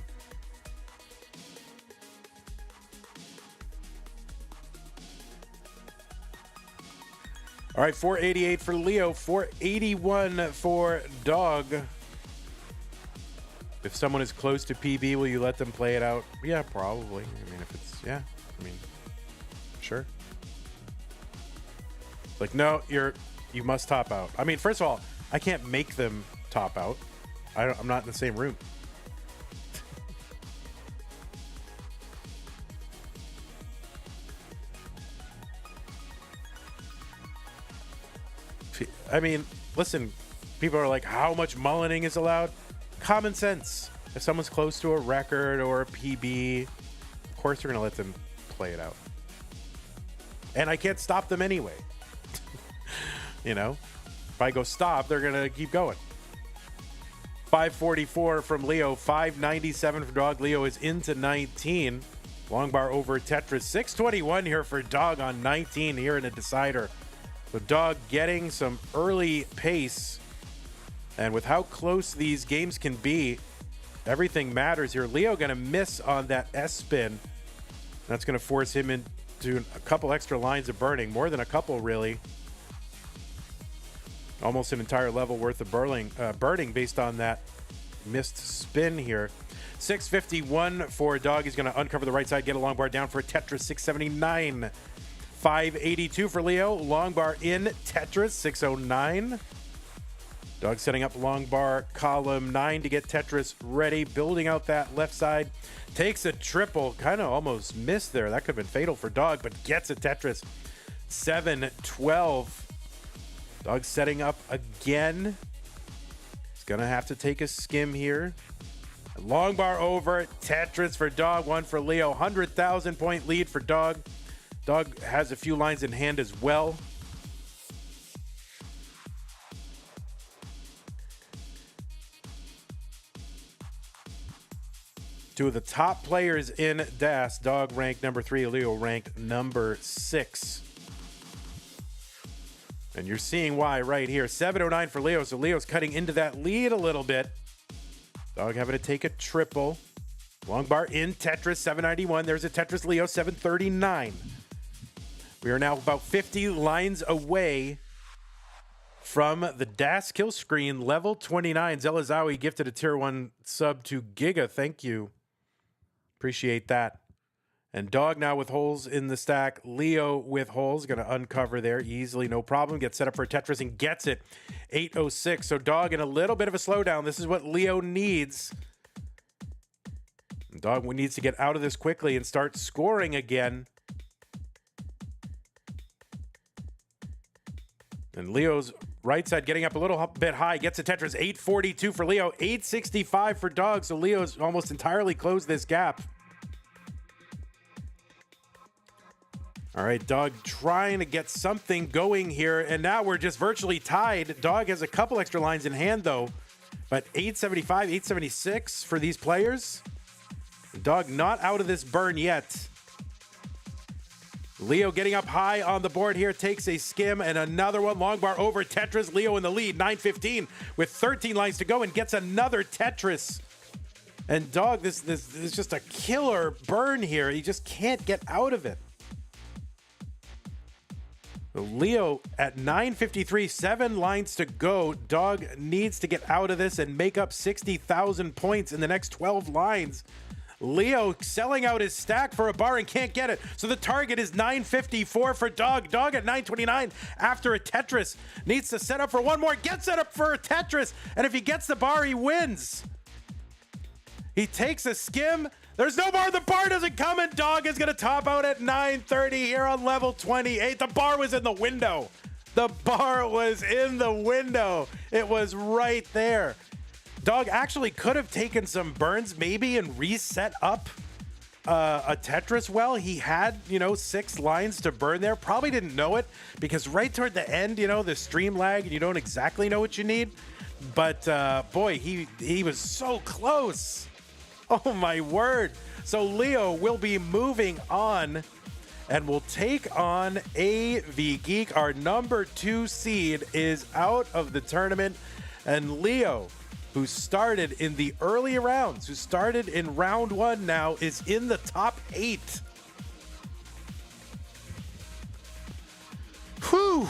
All right, 488 for Leo, 481 for Dog. If someone is close to PB, will you let them play it out? Yeah, probably. I mean, if it's, yeah, I mean, sure. Like, no, you must top out. I mean, first of all, I can't make them top out. I'm not in the same room. I mean, listen, people are like, how much mullining is allowed? Common sense. If someone's close to a record or a PB, of course you're going to let them play it out. And I can't stop them anyway. You know, if I go stop, they're going to keep going. 544 from Leo, 597 for Dog. Leo is into 19. Long bar over Tetris. 621 here for Dog on 19 here in a decider. The Dog getting some early pace. And with how close these games can be, everything matters here. Leo going to miss on that S-spin. That's going to force him into a couple extra lines of burning. More than a couple, really. Almost an entire level worth of burning based on that missed spin here. 651 for Dog. He's going to uncover the right side, get a long bar down for a Tetris. 679 582 for Leo. Long bar in Tetris, 609. Dog setting up long bar column 9 to get Tetris ready. Building out that left side. Takes a triple. Kind of almost missed there. That could have been fatal for Dog, but gets a Tetris. 712. Dog setting up again. He's going to have to take a skim here. Long bar over. Tetris for Dog. 1 for Leo. 100,000 point lead for Dog. Dog has a few lines in hand as well. Two of the top players in DAS. Dog ranked number 3, Leo ranked number 6. And you're seeing why right here. 709 for Leo, so Leo's cutting into that lead a little bit. Dog having to take a triple. Long bar in Tetris, 791. There's a Tetris Leo, 739. We are now about 50 lines away from the DAS kill screen, level 29. Zelazawi gifted a tier 1 sub to Giga. Thank you. Appreciate that. And Dog now with holes in the stack. Leo with holes. Going to uncover there easily, no problem. Gets set up for a Tetris and gets it. 806. So Dog in a little bit of a slowdown. This is what Leo needs. Dog needs to get out of this quickly and start scoring again. And Leo's right side getting up a little bit high. Gets a Tetris. 842 for Leo. 865 for Dog. So Leo's almost entirely closed this gap. All right, Dog trying to get something going here. And now we're just virtually tied. Dog has a couple extra lines in hand, though. But 875, 876 for these players. Dog not out of this burn yet. Leo getting up high on the board here, takes a skim and another one. Long bar over Tetris. Leo in the lead, 915 with 13 lines to go and gets another Tetris. And Dog, this is just a killer burn here. He just can't get out of it. Leo at 953, 7 lines to go. Dog needs to get out of this and make up 60,000 points in the next 12 lines. Leo selling out his stack for a bar and can't get it. So the target is 954 for Dog. Dog at 929 after a Tetris. Needs to set up for one more. Gets set up for a Tetris. And if he gets the bar, he wins. He takes a skim. There's no bar. The bar doesn't come, and Dog is going to top out at 930 here on level 28. The bar was in the window. The bar was in the window. It was right there. Dog actually could have taken some burns maybe and reset up a Tetris well. He had, 6 lines to burn there. Probably didn't know it because right toward the end, the stream lag and you don't exactly know what you need. But boy, he was so close. Oh my word. So Leo will be moving on and will take on AVGEEK. Our number 2 seed is out of the tournament. And Leo, who started in the early rounds, who started in round 1 now, is in the top 8. Whew.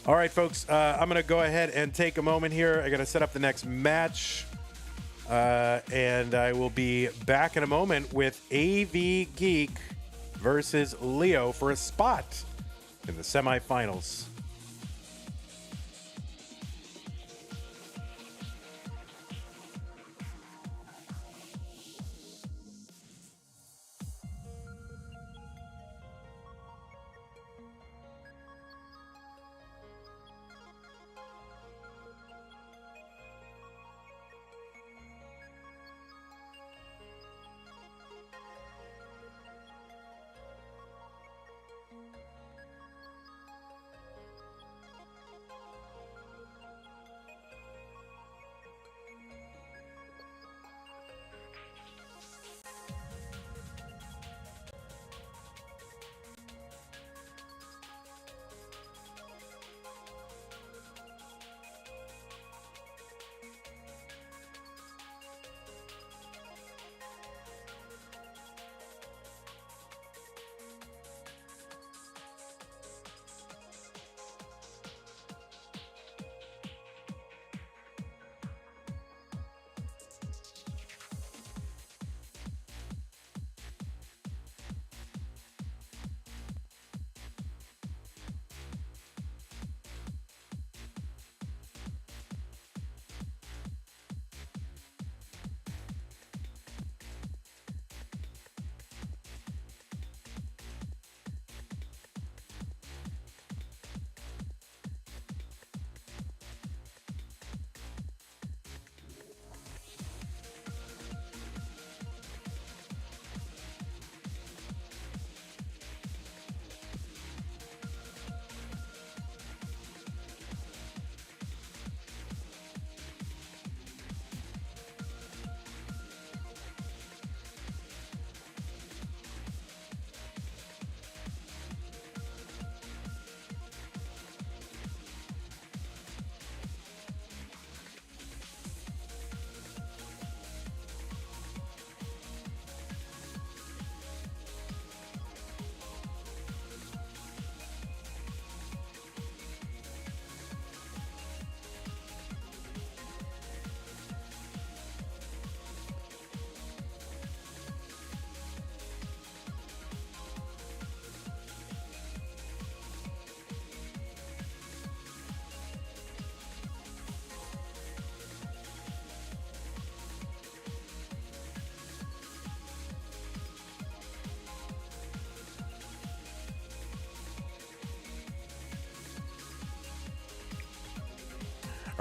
All right, folks, I'm going to go ahead and take a moment here. I got to set up the next match. And I will be back in a moment with AVGEEK versus Leo for a spot in the semifinals.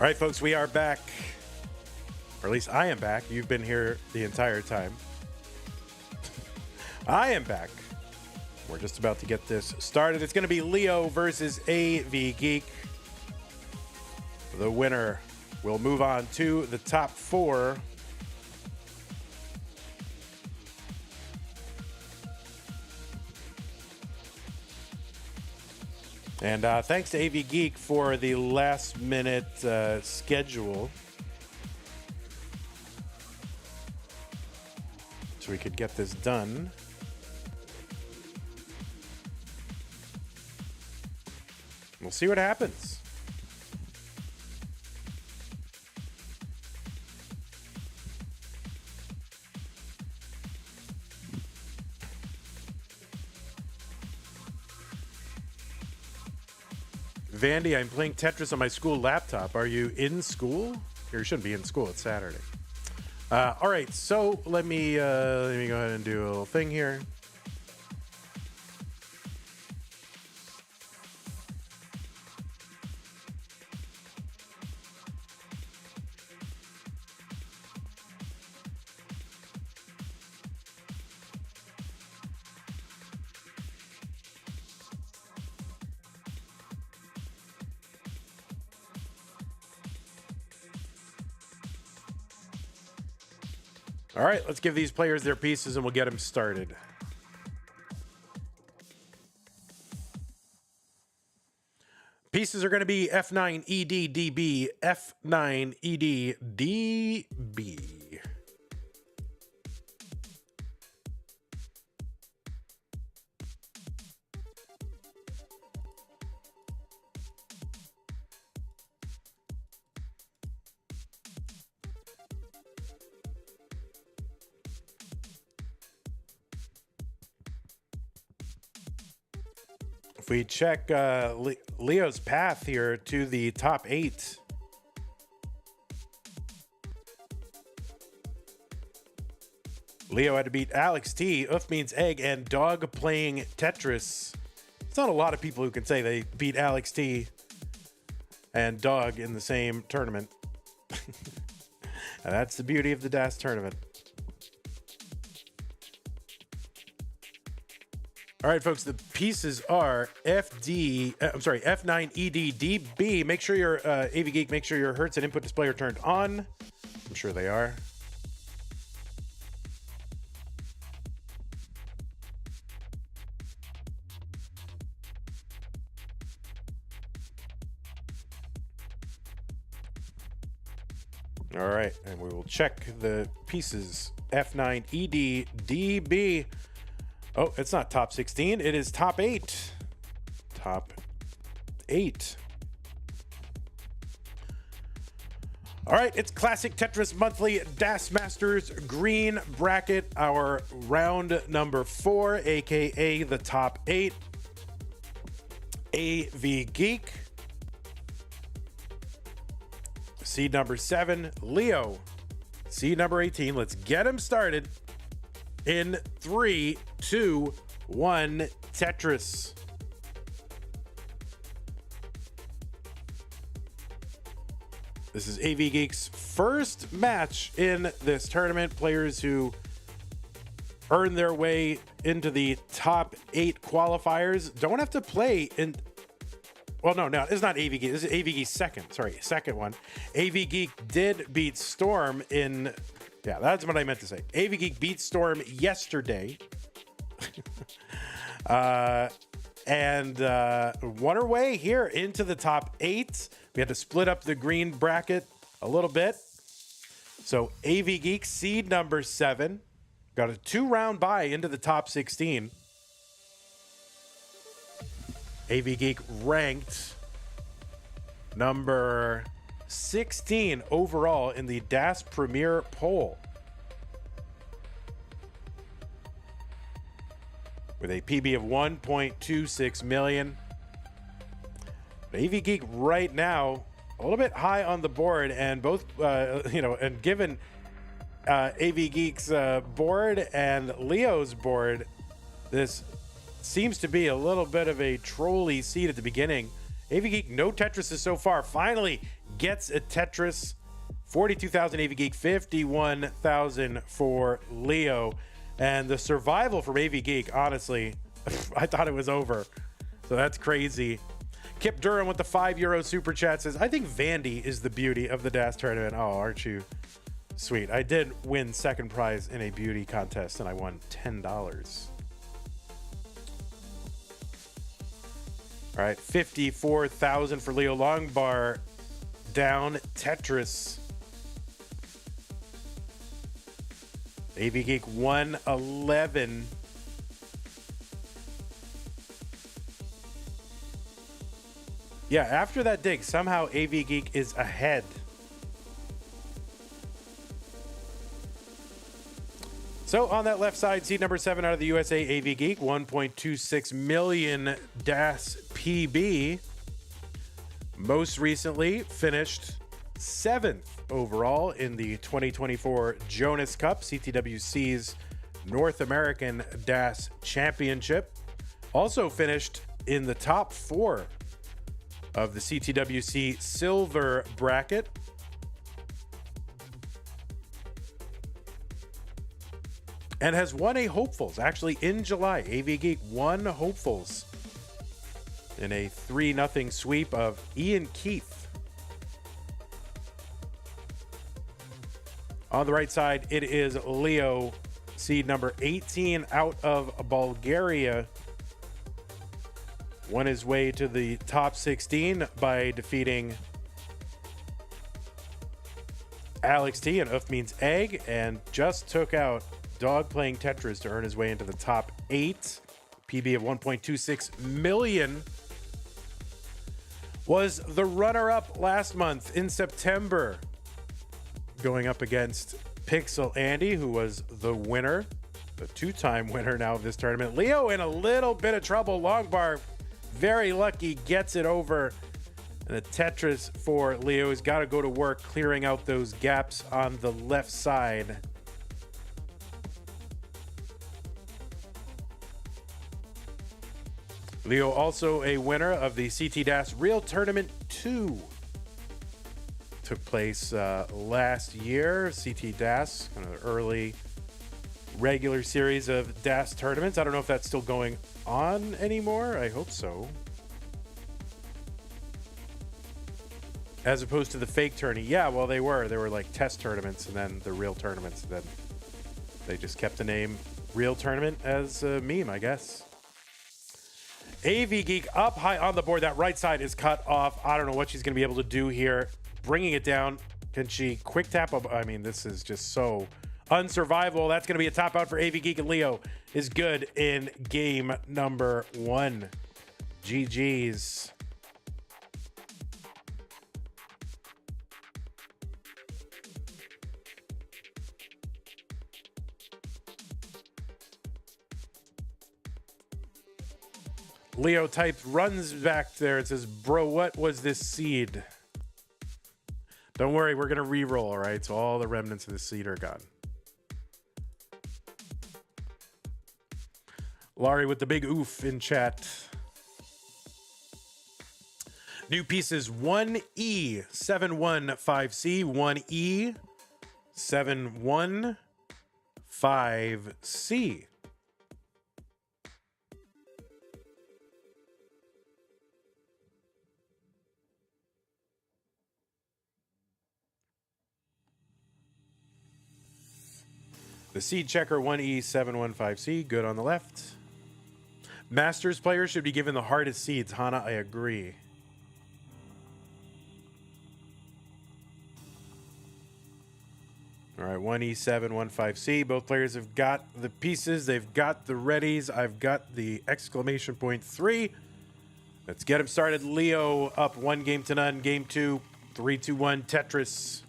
All right, folks, we are back. Or at least I am back. You've been here the entire time. I am back. We're just about to get this started. It's going to be LIO versus AVGEEK. The winner will move on to the top 4. And thanks to AVGEEK for the last minute schedule, so we could get this done. We'll see what happens. Vandy, I'm playing Tetris on my school laptop. Are you in school? Or you shouldn't be in school. It's Saturday. All right, so let me go ahead and do a little thing here. All right, let's give these players their pieces and we'll get them started. Pieces are going to be F9 EDDB, F9 EDDB. If we check LIO's path here to the top 8, LIO had to beat Alex T, Oof Means Egg, and Dog playing Tetris. It's not a lot of people who can say they beat Alex T and Dog in the same tournament. And that's the beauty of the DAS tournament. All right, folks, the pieces are F9 EDDB. Make sure your AVGEEK, make sure your Hertz and input display are turned on. I'm sure they are. All right, and we will check the pieces. F9 EDDB. Oh, it's not top 16. It is top 8. Top 8. All right, it's Classic Tetris Monthly DAS Masters Green Bracket, our round number 4, aka the top 8. AVGEEK. Seed number 7, LIO. Seed number 18. Let's get him started. In 3, 2, 1, Tetris. This is AVGEEK's first match in this tournament. Players who earn their way into the top 8 qualifiers don't have to play in... Well, no, it's not AVGEEK. This is AVGEEK's second one. AVGEEK did beat Storm in... Yeah, that's what I meant to say. AVGEEK beat Storm yesterday. And won her way here into the top 8. We had to split up the green bracket a little bit. So AVGEEK seed number 7 got a 2-round bye into the top 16. AVGEEK ranked number 16 overall in the DAS Premier poll, with a PB of 1.26 million. AVGEEK right now a little bit high on the board, and both and given AVGEEK's board and LIO's board, this seems to be a little bit of a trolley seed at the beginning. AVGEEK, no Tetrises so far. Finally gets a Tetris. 42,000 AVGEEK, 51,000 for Leo. And the survival from AVGEEK, honestly, I thought it was over. So that's crazy. Kip Durham with the €5 super chat says, I think Vandy is the beauty of the DAS tournament. Oh, aren't you sweet? I did win second prize in a beauty contest and I won $10. All right, 54,000 for Leo Longbar. Down Tetris. AVGEEK 111. Yeah, after that dig, somehow AVGEEK is ahead. So on that left side, seed number 7 out of the USA, AVGEEK, 1.26 million DAS PB. Most recently finished 7th overall in the 2024 Jonas Cup, CTWC's North American DAS Championship. Also finished in the top 4 of the CTWC Silver Bracket. And has won a Hopefuls. Actually, in July, AVGEEK won Hopefuls in a 3-0 sweep of Ian Keith. On the right side, it is Leo, seed number 18 out of Bulgaria. Won his way to the top 16 by defeating Alex T, and Uf means egg, and just took out Dog playing Tetris to earn his way into the top 8. PB of 1.26 million. Was the runner-up last month in September, going up against Pixel Andy, who was the winner, the 2-time winner now of this tournament. Leo in a little bit of trouble. Longbar, very lucky, gets it over. And the Tetris for Leo has got to go to work clearing out those gaps on the left side. Leo also a winner of the CT DAS Real Tournament 2. Took place last year. CT DAS, kind of early regular series of DAS tournaments. I don't know if that's still going on anymore. I hope so. As opposed to the fake tourney. Yeah, well, they were. They were like test tournaments and then the real tournaments. And then they just kept the name Real Tournament as a meme, I guess. AVGEEK up high on the board. That right side is cut off. I don't know what she's going to be able to do here. Bringing it down. Can she quick tap up? I mean, this is just so unsurvivable. That's going to be a top out for AVGEEK, and Leo is good in game number 1. GG's. Leo types, runs back there. It says, bro, what was this seed? Don't worry, we're going to re-roll, all right? So all the remnants of the seed are gone. Laurie with the big oof in chat. New pieces, 1E715C, 1E715C. The seed checker 1E715C, good on the left. Masters players should be given the hardest seeds. Hana, I agree. All right, 1E715C. Both players have got the pieces. They've got the readies. I've got the exclamation point 3. Let's get them started. Leo up 1-0. Game 2, 3-2-1 Tetris.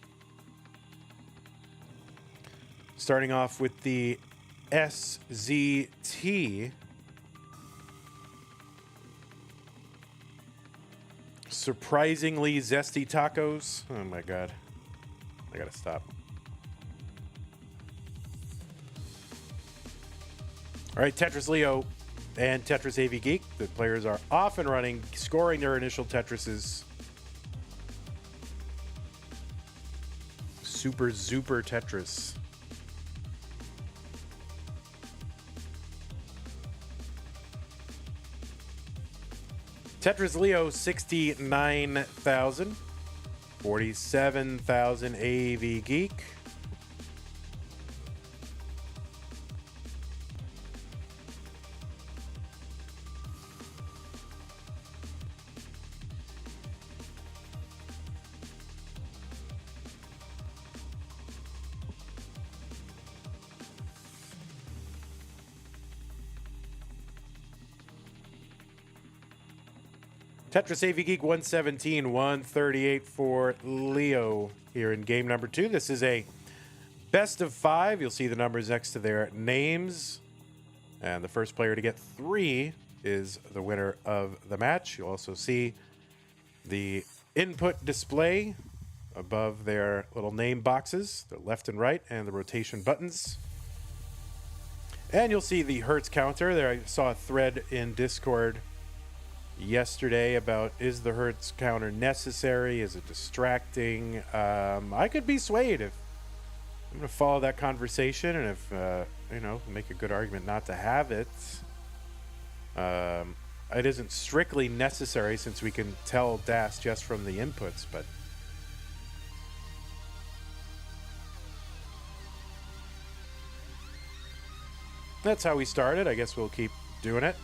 Starting off with the SZT. Surprisingly zesty tacos. Oh my God. I gotta stop. All right, Tetris Leo and Tetris AVGEEK. The players are off and running, scoring their initial Tetrises. Super Zooper Tetris. Tetris Leo 69,000. 47,000 AVGEEK. Tetris AVGEEK 117, 138 for Leo here in game number 2. This is a best of 5. You'll see the numbers next to their names. And the first player to get 3 is the winner of the match. You'll also see the input display above their little name boxes, the left and right, and the rotation buttons. And you'll see the hertz counter. There I saw a thread in Discord yesterday about, is the hertz counter necessary? Is it distracting? I could be swayed if I'm going to follow that conversation, and if make a good argument not to have it. It isn't strictly necessary since we can tell DAS just from the inputs, but that's how we started. I guess we'll keep doing it.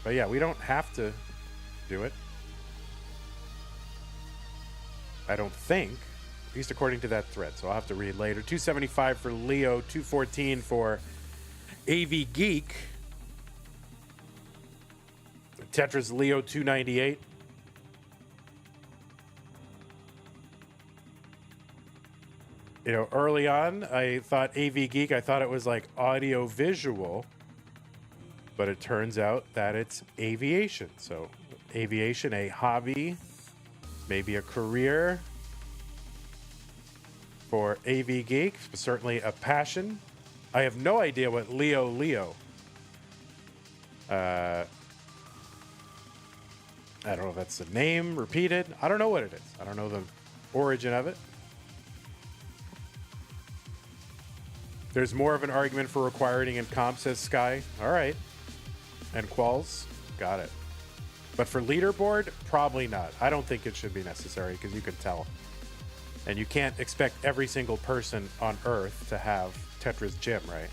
But yeah, we don't have to do it. I don't think, at least according to that thread. So I'll have to read later. 275 for Leo, 214 for AVGEEK. Tetris Leo 298. You know, early on, I thought AVGEEK, I thought it was like audio visual, but it turns out that it's aviation. So aviation, a hobby, maybe a career for AVGEEK, certainly a passion. I have no idea what Leo. I don't know if that's the name repeated. I don't know what it is. I don't know the origin of it. There's more of an argument for requiring in comp, says Sky. All right. And quals, got it. But for leaderboard, probably not. I don't think it should be necessary because you can tell. And you can't expect every single person on Earth to have Tetris Gym, right?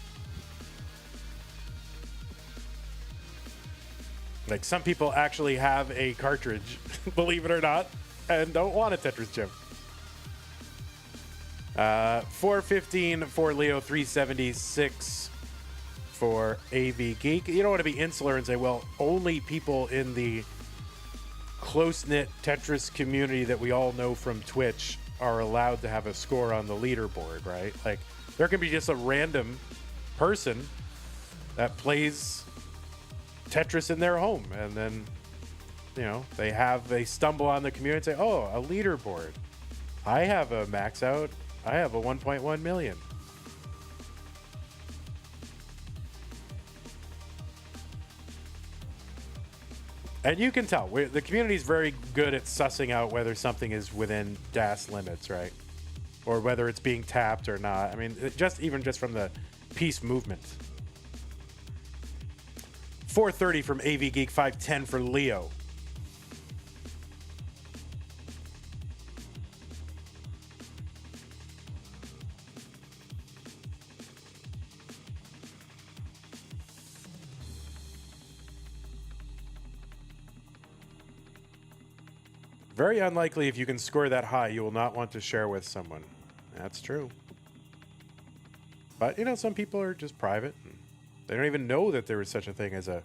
Like, some people actually have a cartridge, believe it or not, and don't want a Tetris Gym. 415 for Leo, 376 for AVGEEK. You don't want to be insular and say, well, only people in the close-knit Tetris community that we all know from Twitch are allowed to have a score on the leaderboard, right? Like, there can be just a random person that plays Tetris in their home, and then, they stumble on the community and say, oh, a leaderboard. I have a max out. I have a 1.1 million. And you can tell, the community is very good at sussing out whether something is within DAS limits, right? Or whether it's being tapped or not. I mean, even just from the piece movement. 430 from AVGEEK, 510 for Leo. Very unlikely if you can score that high, you will not want to share with someone. That's true. But, some people are just private. And they don't even know that there is such a thing as a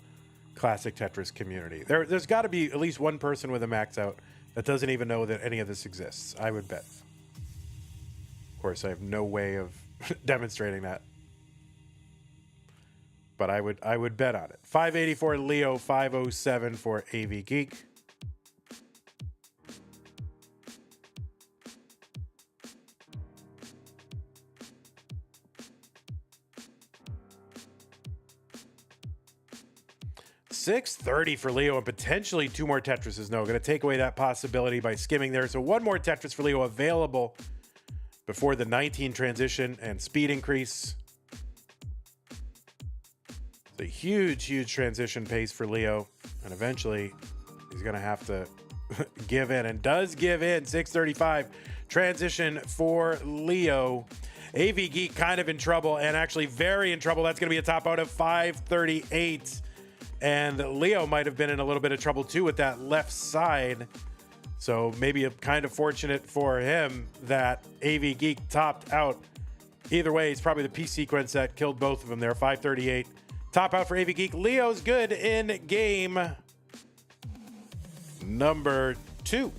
classic Tetris community. There's got to be at least one person with a max out that doesn't even know that any of this exists, I would bet. Of course, I have no way of demonstrating that. But I would bet on it. 584 Leo, 507 for AVGEEK. $630 for Leo, and potentially 2 more Tetrises. No, going to take away that possibility by skimming there. So 1 more Tetris for Leo available before the 19 transition and speed increase. It's a huge, huge transition pace for Leo. And eventually he's going to have to give in, and does give in. 635 transition for Leo. AVGEEK kind of in trouble, and actually very in trouble. That's going to be a top out of 538. And Leo might have been in a little bit of trouble too with that left side. So maybe a kind of fortunate for him that AVGEEK topped out. Either way, it's probably the P sequence that killed both of them there. 538. Top out for AVGEEK. Leo's good in game number 2.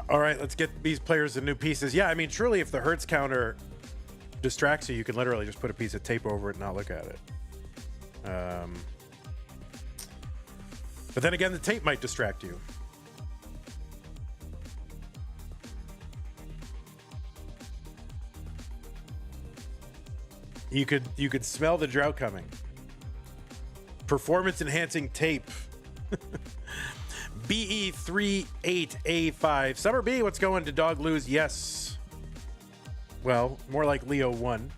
All right, let's get these players the new pieces. Yeah, I mean, truly, if the Hertz counter distracts you, you can literally just put a piece of tape over it and not look at it. But then again, the tape might distract you. You could smell the drought coming. Performance enhancing tape. BE38A5. Summer B, what's going? Did Dog lose? Yes. Well, more like Leo won.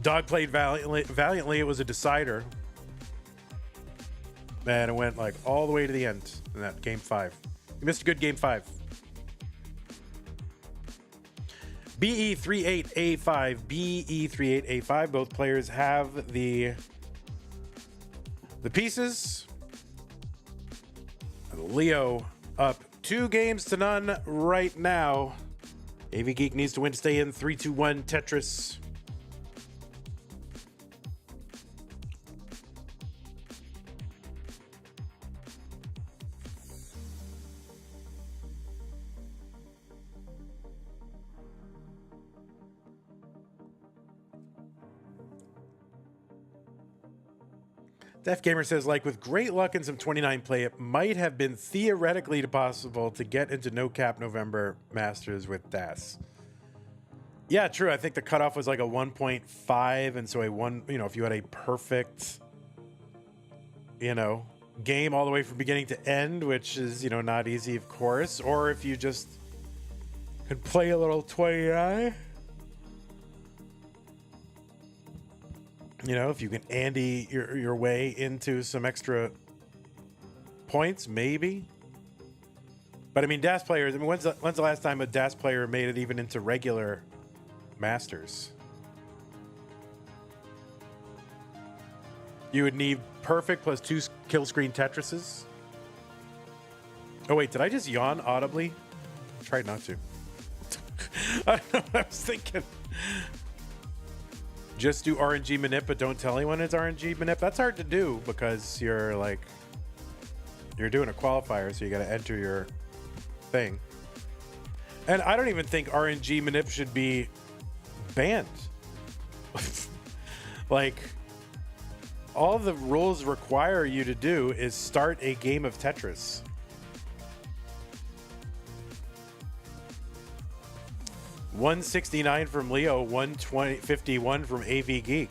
Dog played valiantly. It was a decider. Man, it went like all the way to the end in that game 5. You missed a good game 5. BE38A5. BE38A5. Both players have the pieces. Leo up 2 games to none right now. AVGEEK needs to win to stay in. 3-2-1 Tetris. Def Gamer says, like with great luck and some 29 play, it might have been theoretically possible to get into no cap November Masters with DAS. Yeah, true. I think the cutoff was like a 1.5, and so if you had a perfect, game all the way from beginning to end, which is not easy, of course, or if you just could play a little 29. If you can Andy your way into some extra points, maybe. But I mean, DAS players. When's the last time a DAS player made it even into regular Masters? You would need perfect plus 2 kill screen Tetrises. Oh wait, did I just yawn audibly? Tried not to. I don't know what I was thinking. Just do RNG manip, but don't tell anyone it's RNG manip. That's hard to do because you're doing a qualifier, so you got to enter your thing. And I don't even think RNG manip should be banned. All the rules require you to do is start a game of Tetris. $169 from Leo, $151 from AVGEEK.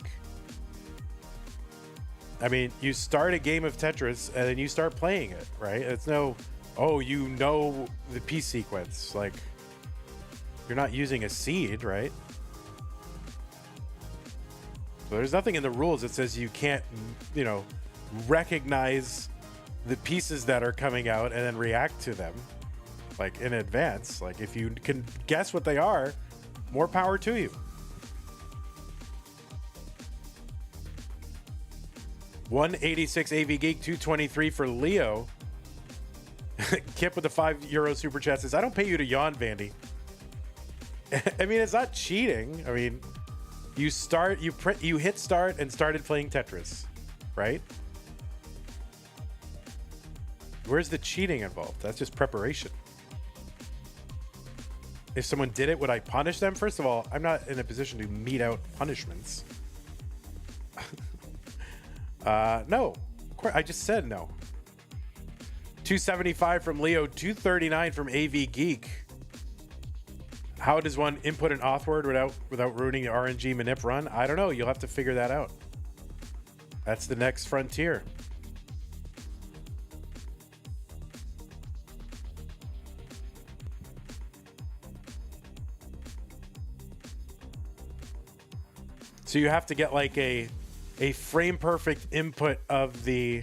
I mean, you start a game of Tetris and then you start playing it, right? It's the piece sequence. You're not using a seed, right? So there's nothing in the rules that says you can't, recognize the pieces that are coming out and then react to them. In advance. If you can guess what they are, more power to you. $186 AVGEEK, $223 for Leo. Kip with the €5 super chat says, I don't pay you to yawn, Vandy. I mean, it's not cheating. I mean, you hit start and started playing Tetris, right? Where's the cheating involved? That's just preparation. If someone did it, would I punish them? First of all, I'm not in a position to mete out punishments. No. I just said no. 275 from Leo, 239 from AVGEEK. How does one input an auth word without ruining the RNG manip run? I don't know. You'll have to figure that out. That's the next frontier. So you have to get like a frame perfect input of the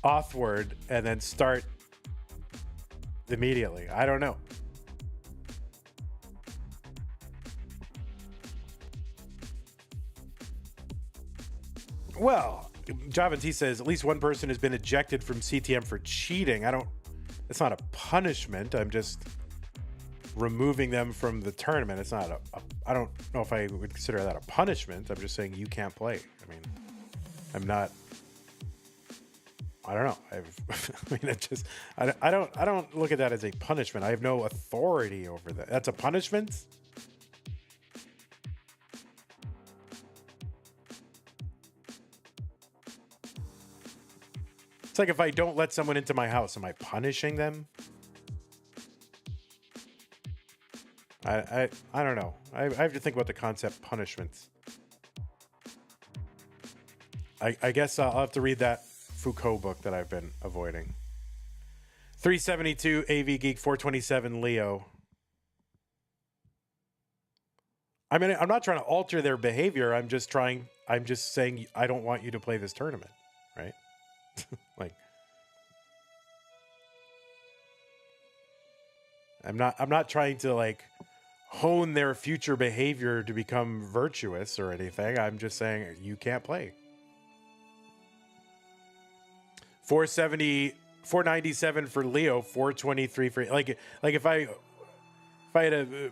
auth word and then start immediately. I don't know. Well, Java T says at least one person has been ejected from CTM for cheating. It's not a punishment. I'm just removing them from the tournament. It's not I don't know if I would consider that a punishment. I'm just saying you can't play. I mean, I don't know. I don't look at that as a punishment. I have no authority over that. That's a punishment? It's like if I don't let someone into my house, am I punishing them? I don't know. I have to think about the concept punishments. I guess I'll have to read that Foucault book that I've been avoiding. 372 AVGEEK, 427 Leo. I mean, I'm not trying to alter their behavior. I'm just saying I don't want you to play this tournament, right? Like, I'm not trying to like hone their future behavior to become virtuous or anything. I'm just saying you can't play. 497 for Leo, 423 for like if I had a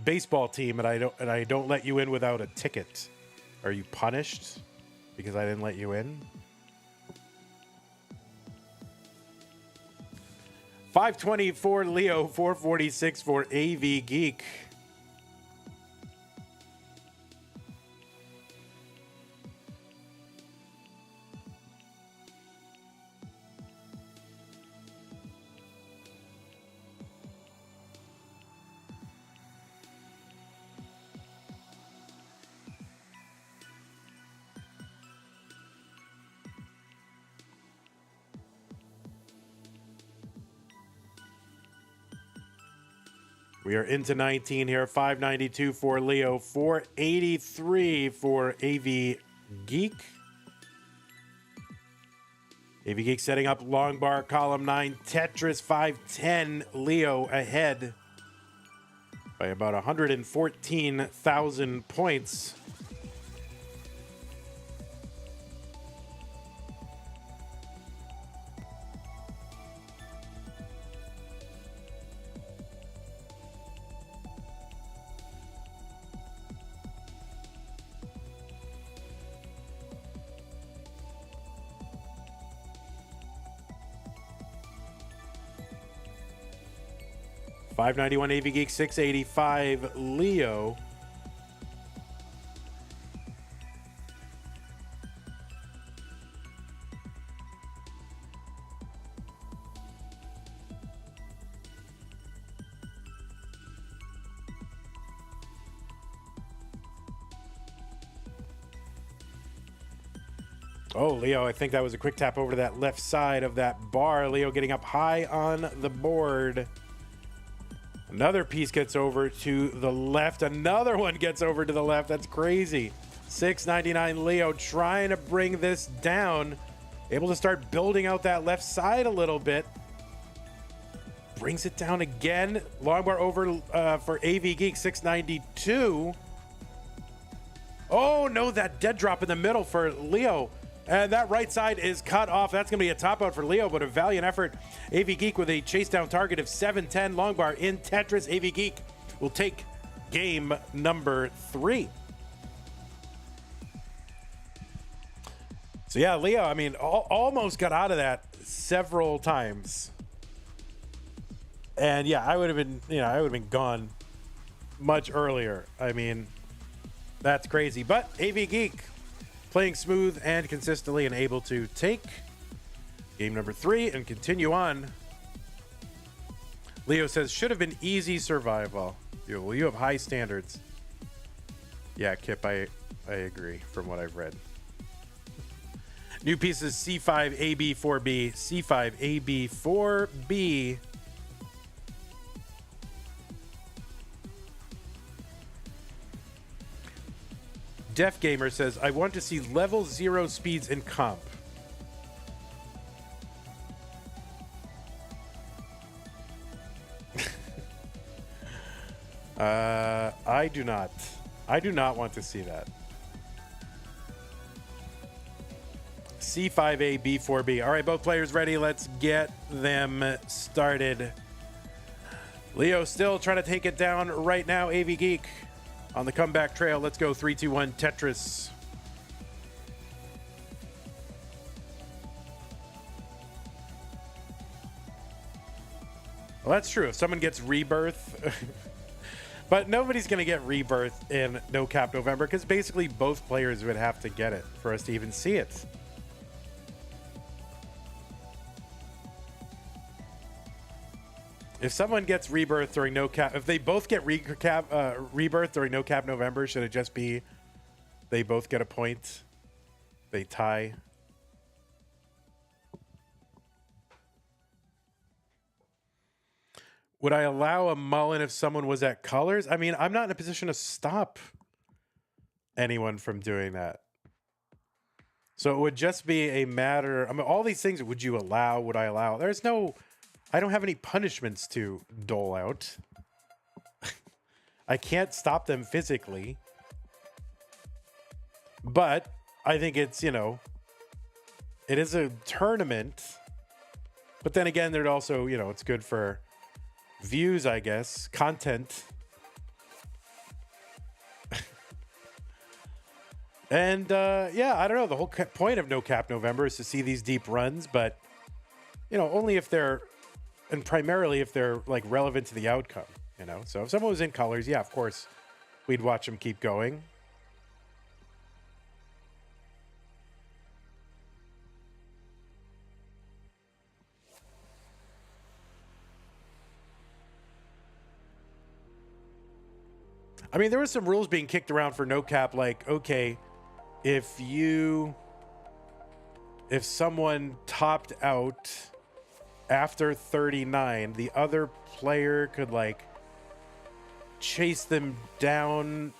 baseball team and I don't let you in without a ticket, are you punished because I didn't let you in? 520 for Leo, 446 for AVGEEK. We are into 19 here. 592 for Leo, 483 for AVGEEK. AVGEEK setting up long bar, column 9, Tetris 510. Leo ahead by about 114,000 points. $591 AVGEEK, 685 Leo. Oh, Leo, I think that was a quick tap over to that left side of that bar. Leo getting up high on the board. Another piece gets over to the left. Another one gets over to the left. That's crazy. 699 Leo trying to bring this down. Able to start building out that left side a little bit. Brings it down again. Long bar over for AVGEEK, 692. Oh, no, that dead drop in the middle for Leo. And that right side is cut off. That's going to be a top out for Leo, but a valiant effort. AVGEEK with a chase down target of 710 long bar in Tetris. AVGEEK will take game number 3. So yeah, Leo, I mean, almost got out of that several times. And yeah, I would have been gone much earlier. I mean, that's crazy. But AVGEEK playing smooth and consistently and able to take Game number 3 and continue on. Leo says, should have been easy survival. Well, you have high standards. Yeah, Kip, I agree from what I've read. New pieces C5 AB 4B. C5 AB 4B. Def Gamer says, I want to see level 0 speeds in comp. I do not. I do not want to see that. C5A, B4B. All right, both players ready. Let's get them started. Leo still trying to take it down right now. AVGEEK on the comeback trail. Let's go 3, 2, 1, Tetris. Well, that's true. If someone gets rebirth... But nobody's going to get rebirth in No Cap November because basically both players would have to get it for us to even see it. If someone gets rebirth during No Cap, if they both get rebirth during No Cap November, should it just be they both get a point? They tie? Would I allow a mullen if someone was at colors? I mean, I'm not in a position to stop anyone from doing that. So it would just be a matter, I mean, all these things, would you allow, would I allow? There's no, I don't have any punishments to dole out. I can't stop them physically. But I think it's, you know, it is a tournament. But then again, there'd also, you know, it's good for views, I guess, content. And yeah, I don't know. The whole point of No Cap November is to see these deep runs, but you know, only if they're, and primarily if they're like relevant to the outcome, you know? So if someone was in colors, yeah, of course, we'd watch them keep going. I mean, there were some rules being kicked around for No Cap, like, okay, if someone topped out after 39, the other player could, like, chase them down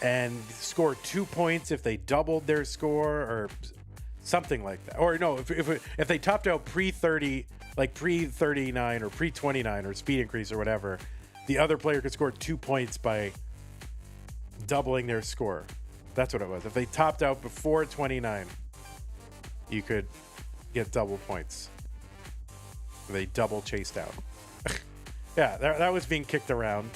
and score 2 points if they doubled their score or something like that. Or no, if they topped out pre-30, like pre-39 or pre-29 or speed increase or whatever, the other player could score 2 points by doubling their score. That's what it was. If they topped out before 29, you could get double points. They double chased out. Yeah, that was being kicked around.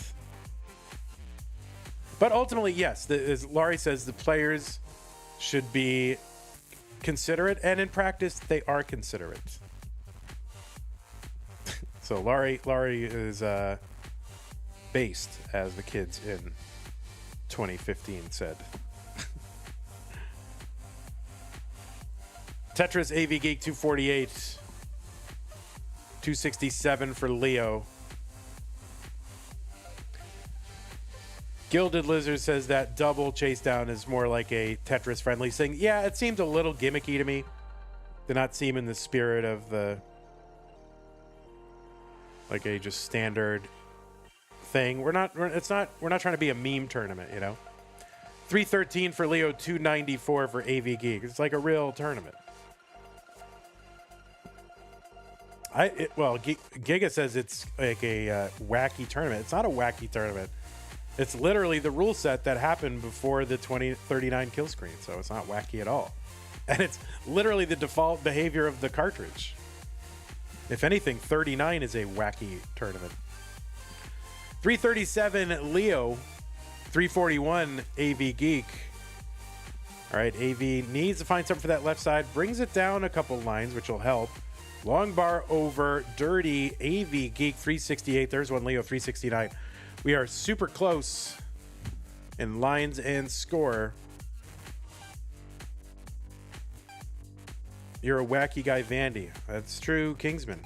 But ultimately, yes, as Laurie says, the players should be considerate, and in practice, they are considerate. So Laurie is based, as the kids in 2015 said. Tetris AVGEEK 248, 267 for Leo. Gilded Lizard says that double chase down is more like a Tetris friendly thing. Yeah, it seemed a little gimmicky to me. Did not seem in the spirit of the, like, a just standard thing. We're not trying to be a meme tournament, you know. 313 for Leo, 294 for AVGEEK. It's like a real tournament. Giga says it's like a wacky tournament. It's not a wacky tournament. It's literally the rule set that happened before the 2039 kill screen, so it's not wacky at all. And it's literally the default behavior of the cartridge. If anything, 39 is a wacky tournament. 337 Leo, 341 AVGEEK. All right, AV needs to find something for that left side. Brings it down a couple lines, which will help. Long bar over, dirty, AVGEEK 368. There's one, Leo 369. We are super close in lines and score. You're a wacky guy, Vandy. That's true, Kingsman.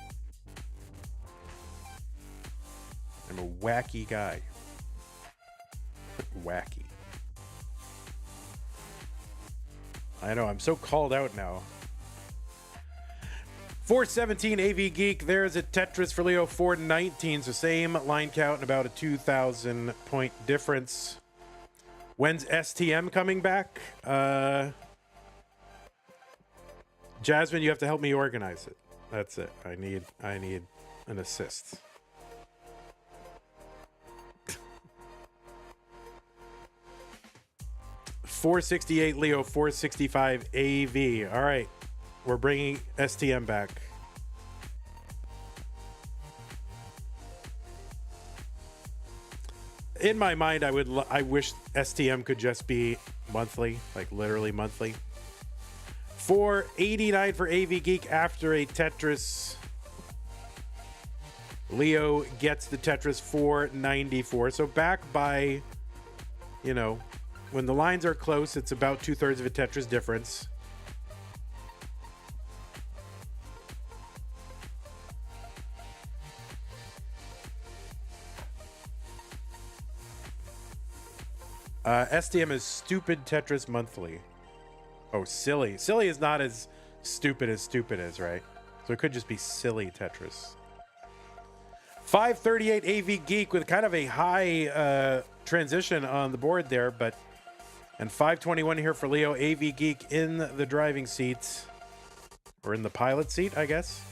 I'm a wacky guy. Wacky. I know, I'm so called out now. 417 AV Geek. There's a Tetris for Leo. 419. So same line count and about a 2,000 point difference. When's STM coming back? Jasmine, you have to help me organize it. That's it. I need an assist. $468 Leo, $465 AV. All right, we're bringing STM back. In my mind, I wish STM could just be monthly, like literally monthly. $489 for AV Geek after a Tetris. Leo gets the Tetris. $494. So back by, you know, when the lines are close, it's about 2/3 of a Tetris difference. STM is stupid Tetris monthly. Oh, silly. Silly is not as stupid is, right? So it could just be silly Tetris. 538 AV Geek with kind of a high transition on the board there, but and 521 here for Leo. AV Geek in the driving seat, or in the pilot seat, I guess.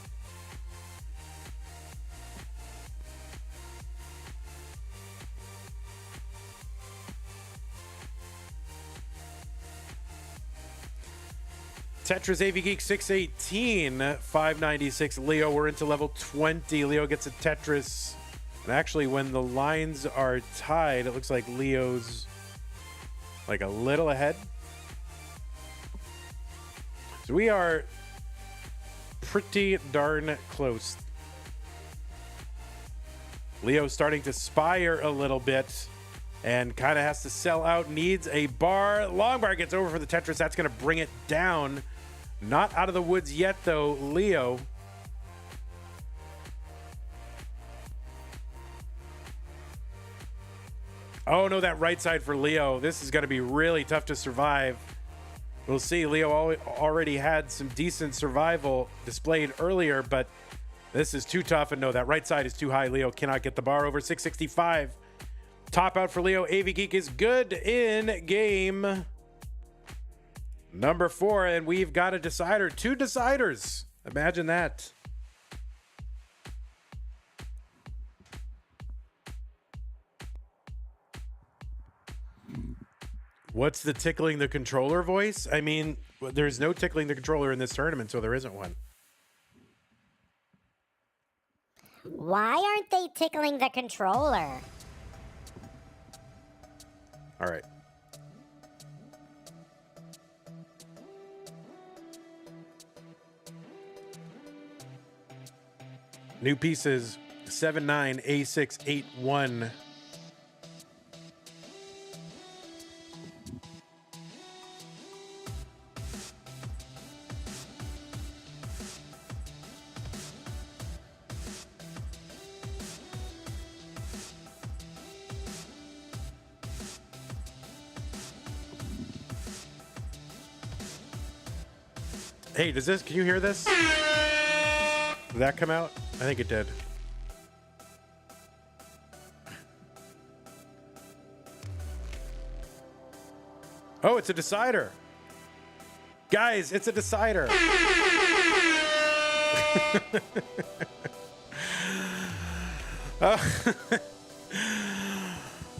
Tetris AV Geek 618, 596 Leo. We're into level 20. Leo gets a Tetris. And actually, when the lines are tied, it looks like Leo's like a little ahead. So we are pretty darn close. Leo's starting to spire a little bit and kind of has to sell out. Needs a bar. Long bar gets over for the Tetris. That's going to bring it down. Not out of the woods yet, though, Leo. Oh, no, that right side for Leo. This is going to be really tough to survive. We'll see. Leo already had some decent survival displayed earlier, but this is too tough. And no, that right side is too high. Leo cannot get the bar over. 665. Top out for Leo. AV Geek is good in game number 4, and we've got a decider. 2 deciders. Imagine that. What's the tickling the controller voice? I mean, there's no tickling the controller in this tournament, so there isn't one. Why aren't they tickling the controller? All right. New pieces 79A681. Hey, can you hear this? Did that come out? I think it did. Oh, it's a decider. Guys, it's a decider.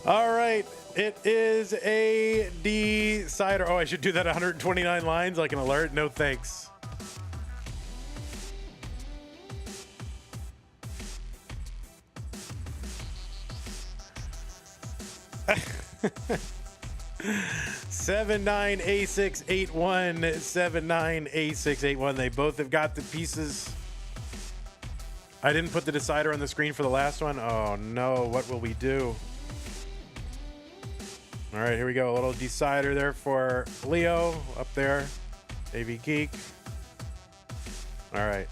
All right. It is a decider. Oh, I should do that 129 lines like an alert. No, thanks. Seven nine A681 79A681. They both have got the pieces. I didn't put the decider on the screen for the last one. Oh no, what will we do? All right, here we go. A little decider there for Leo up there. AV Geek. All right.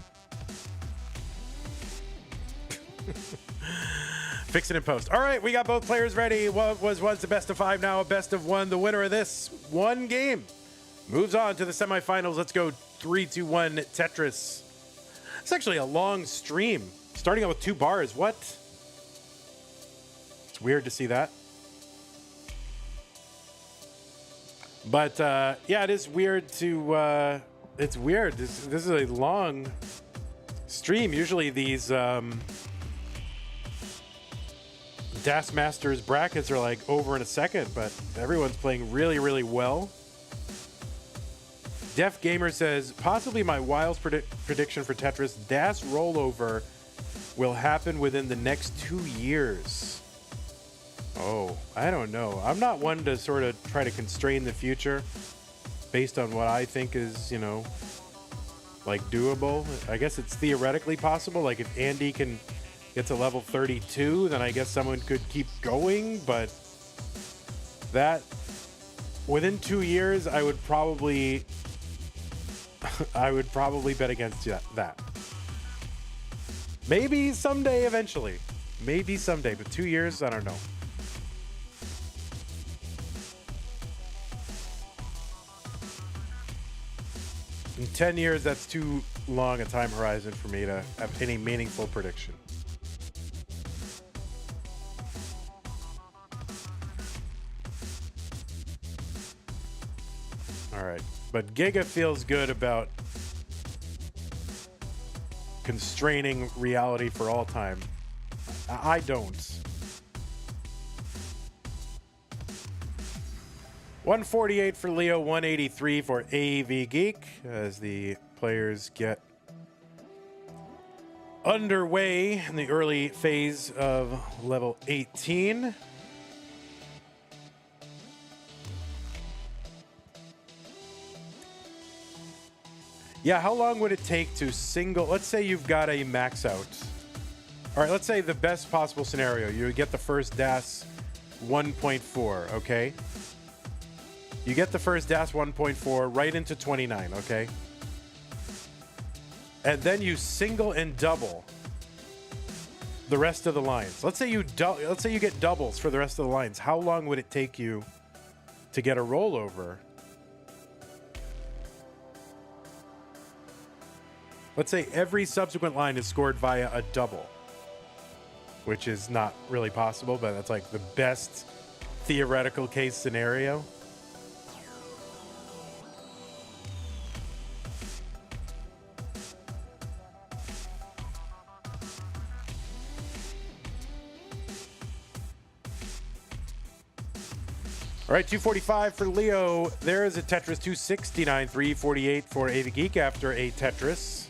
Fix it in post. All right, we got both players ready. What was once a best of 5, now a best of 1. The winner of this one game moves on to the semifinals. Let's go 3, 2, 1 Tetris. It's actually a long stream, starting out with 2 bars. What? It's weird to see that. But yeah, it is weird to. It's weird. This is a long stream. Usually these DAS Masters brackets are like over in a second, but everyone's playing really, really well. Def Gamer says, possibly my wild prediction for Tetris, DAS rollover will happen within the next 2 years. Oh, I don't know. I'm not one to sort of try to constrain the future based on what I think is, you know, like doable. I guess it's theoretically possible. Like if Andy can get to level 32, then I guess someone could keep going. But that within 2 years, I would probably bet against that. Maybe someday, eventually. Maybe someday, but 2 years, I don't know. In 10 years, that's too long a time horizon for me to have any meaningful prediction. All right, but Giga feels good about constraining reality for all time. I don't. 148 for Leo, 183 for AVGEEK as the players get underway in the early phase of level 18. Yeah, how long would it take to single... Let's say you've got a max out. All right, let's say the best possible scenario. You would get the first DAS 1.4, okay? You get the first DAS 1.4 right into 29, okay? And then you single and double the rest of the lines. Let's say you get doubles for the rest of the lines. How long would it take you to get a rollover? Let's say every subsequent line is scored via a double, which is not really possible, but that's like the best theoretical case scenario. All right, 245 for Leo. There is a Tetris. 269, 348 for AVGEEK after a Tetris.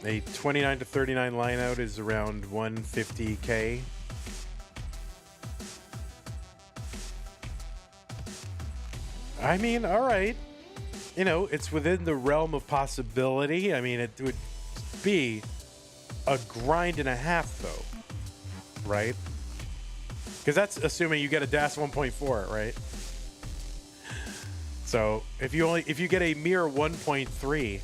A 29 to 39 line out is around 150K. I mean, all right. You know, it's within the realm of possibility. I mean, it would be a grind and a half, though, right? Because that's assuming you get a DAS 1.4, right? So if you get a mere 1.3,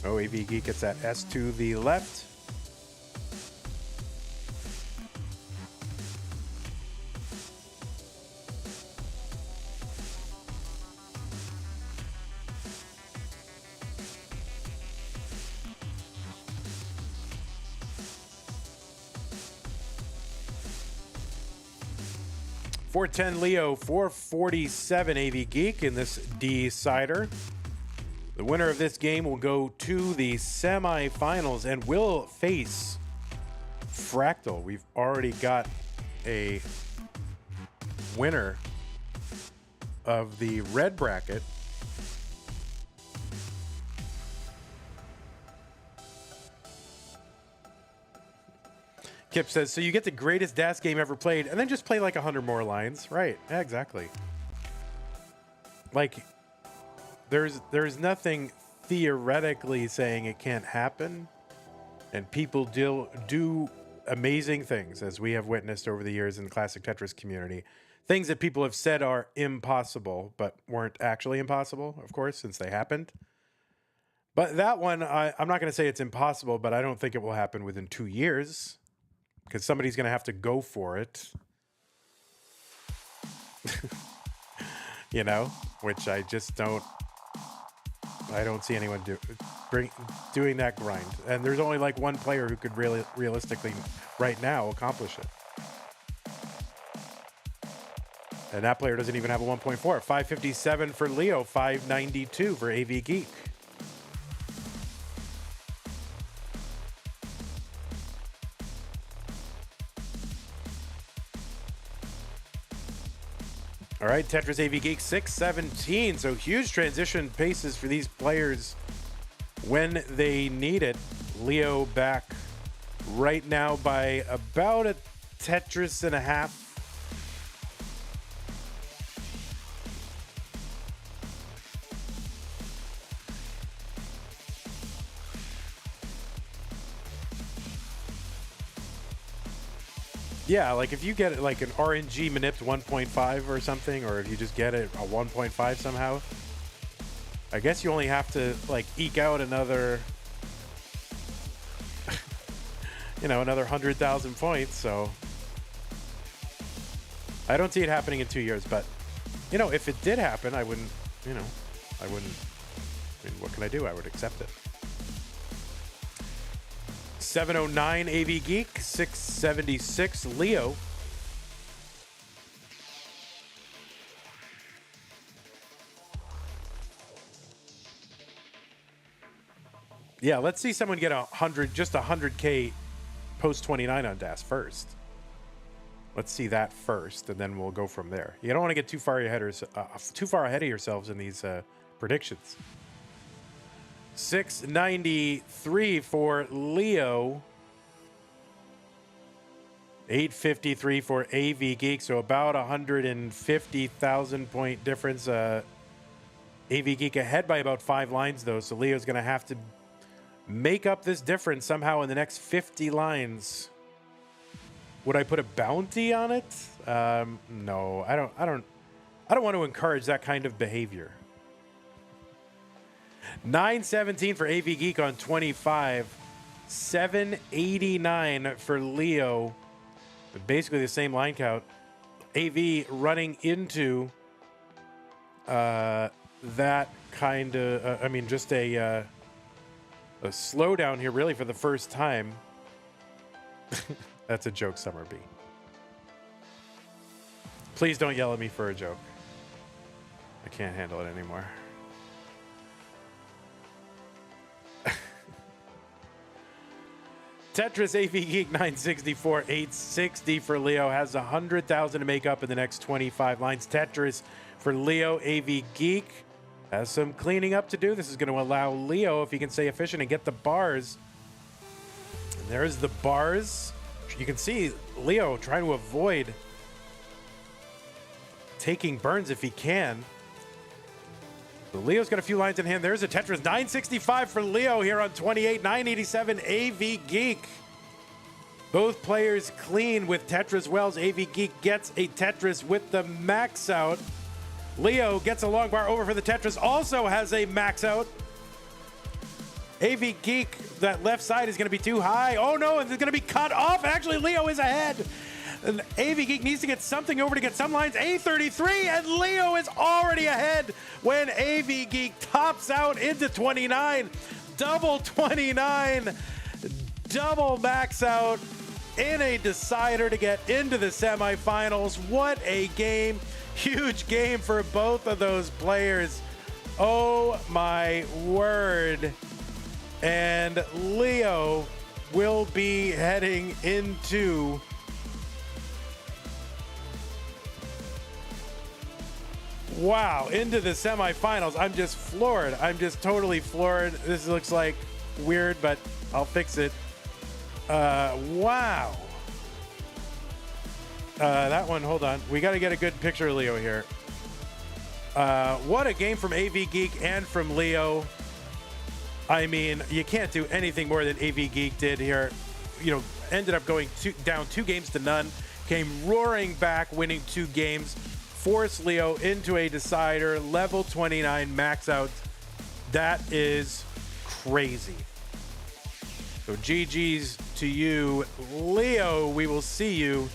oh, AVGEEK gets that S to the left. .410 Leo, 447 AVGEEK in this decider. The winner of this game will go to the semifinals and will face Fractal. We've already got a winner of the red bracket. Kip says, so you get the greatest DAS game ever played and then just play like 100 more lines. Right. Yeah, exactly. Like, there's nothing theoretically saying it can't happen, and people do amazing things, as we have witnessed over the years in the classic Tetris community. Things that people have said are impossible, but weren't actually impossible, of course, since they happened. But that one, I'm not going to say it's impossible, but I don't think it will happen within 2 years, because somebody's going to have to go for it. You know, which I just don't see anyone doing that grind. And there's only like one player who could really realistically right now accomplish it. And that player doesn't even have a 1.4. 557 for Leo, 592 for AVGEEK. All right, Tetris AVGEEK 617. So huge transition paces for these players when they need it. Leo back right now by about a Tetris and a half. Yeah, like if you get like an RNG manipped 1.5 or something, or if you just get it a 1.5 somehow, I guess you only have to like eke out another, another 100,000 points. So I don't see it happening in 2 years, but if it did happen, I wouldn't, I mean, what can I do? I would accept it. 709 AVGEEK, 676 Leo. Yeah, let's see someone get 100K post 29 on DAS first. Let's see that first, and then we'll go from there. You don't want to get too far ahead of yourselves in these predictions. 693 for Leo. 853 for AVGEEK. So about 150,000 point difference. AVGEEK ahead by about 5 lines, though. So Leo's going to have to make up this difference somehow in the next 50 lines. Would I put a bounty on it? No, I don't want to encourage that kind of behavior. 917 for AVGEEK on 25. 789 for Leo. But basically the same line count. AV running into that kind of, just a slowdown here really for the first time. That's a joke, Summer B. Please don't yell at me for a joke. I can't handle it anymore. Tetris AVGEEK 964, 860 for Leo, has 100,000 to make up in the next 25 lines. Tetris for Leo. AVGEEK has some cleaning up to do. This is going to allow Leo, if he can stay efficient and get the bars. And there's the bars. You can see Leo trying to avoid taking burns if he can. So Leo's got a few lines in hand. There's a Tetris. 965 for Leo here on 28. 987 AVGEEK. Both players clean with Tetris Wells. AVGEEK gets a Tetris with the max out. Leo gets a long bar over for the Tetris. Also has a max out. AVGEEK, that left side is going to be too high. Oh no, and it's going to be cut off. Actually, Leo is ahead. And AVGEEK needs to get something over to get some lines. A33, and Leo is already ahead when AVGEEK tops out into 29. Double 29, double max out in a decider to get into the semifinals. What a game. Huge game for both of those players. Oh my word. And Leo will be heading into into the semifinals. I'm just floored. I'm just totally floored. This looks like weird, but I'll fix it. Wow. That one, hold on. We got to get a good picture of Leo here. What a game from AVGEEK and from Leo. I mean, you can't do anything more than AVGEEK did here. You know, ended up going down 2-0, came roaring back, winning 2 games, forced LIO into a decider, level 29 max out. That is crazy. So GG's to you, LIO. We will see you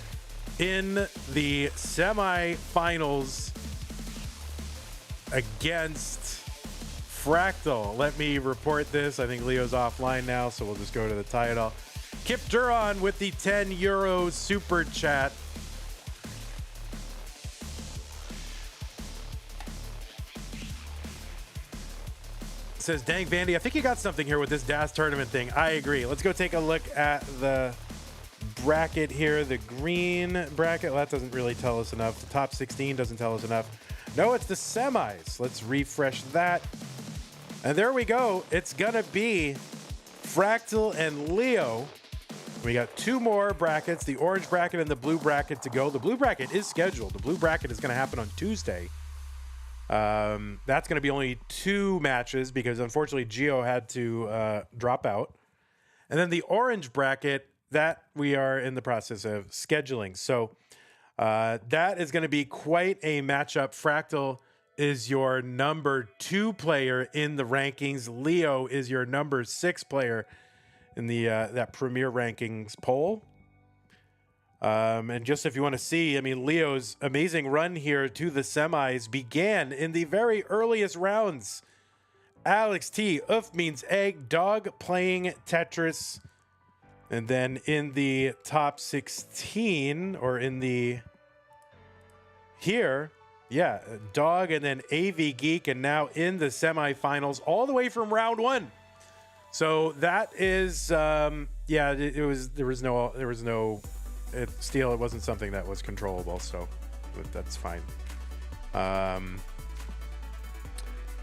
in the semifinals against Fractal. Let me report this. I think LIO's offline now, so we'll just go to the title. Kip Duron with the €10 super chat. Says, dang, Vandy, I think you got something here with this DAS tournament thing. I agree. Let's go take a look at the bracket here. The green bracket. Well, that doesn't really tell us enough. The top 16 doesn't tell us enough. No, it's the semis. Let's refresh that. And there we go. It's going to be Fractal and LIO. We got 2 more brackets, the orange bracket and the blue bracket to go. The blue bracket is scheduled. The blue bracket is going to happen on Tuesday. That's going to be only 2 matches because unfortunately Geo had to drop out. And then the orange bracket, that we are in the process of scheduling. So that is going to be quite a matchup. Fractal is your number 2 player in the rankings. LIO is your number 6 player in the that premier rankings poll. And just if you want to see, I mean, LIO's amazing run here to the semis began in the very earliest rounds. Alex T, Oof means egg, dog playing Tetris. And then in the top 16, or in the here, yeah, dog and then AVGEEK, and now in the semifinals all the way from round 1. So that is, yeah, there was no Steel, it wasn't something that was controllable, so that's fine.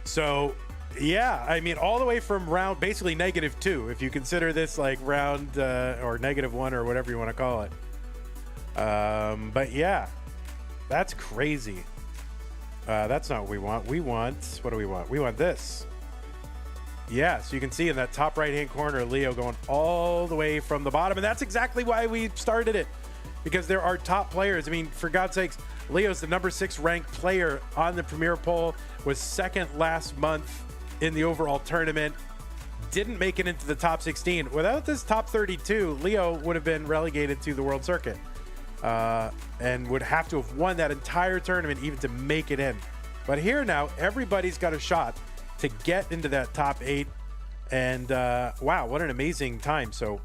So yeah, I mean, all the way from round basically -2, if you consider this like round or -1 or whatever you want to call it. But yeah, that's crazy. That's not what we want. What do we want? We want this. Yeah, so you can see in that top right-hand corner, LIO going all the way from the bottom. And that's exactly why we started it, because there are top players. I mean, for God's sakes, LIO's the number 6 ranked player on the Premier poll, was 2nd last month in the overall tournament, didn't make it into the top 16. Without this top 32, LIO would have been relegated to the World Circuit and would have to have won that entire tournament even to make it in. But here now, everybody's got a shot to get into that top 8, and wow, what an amazing time. So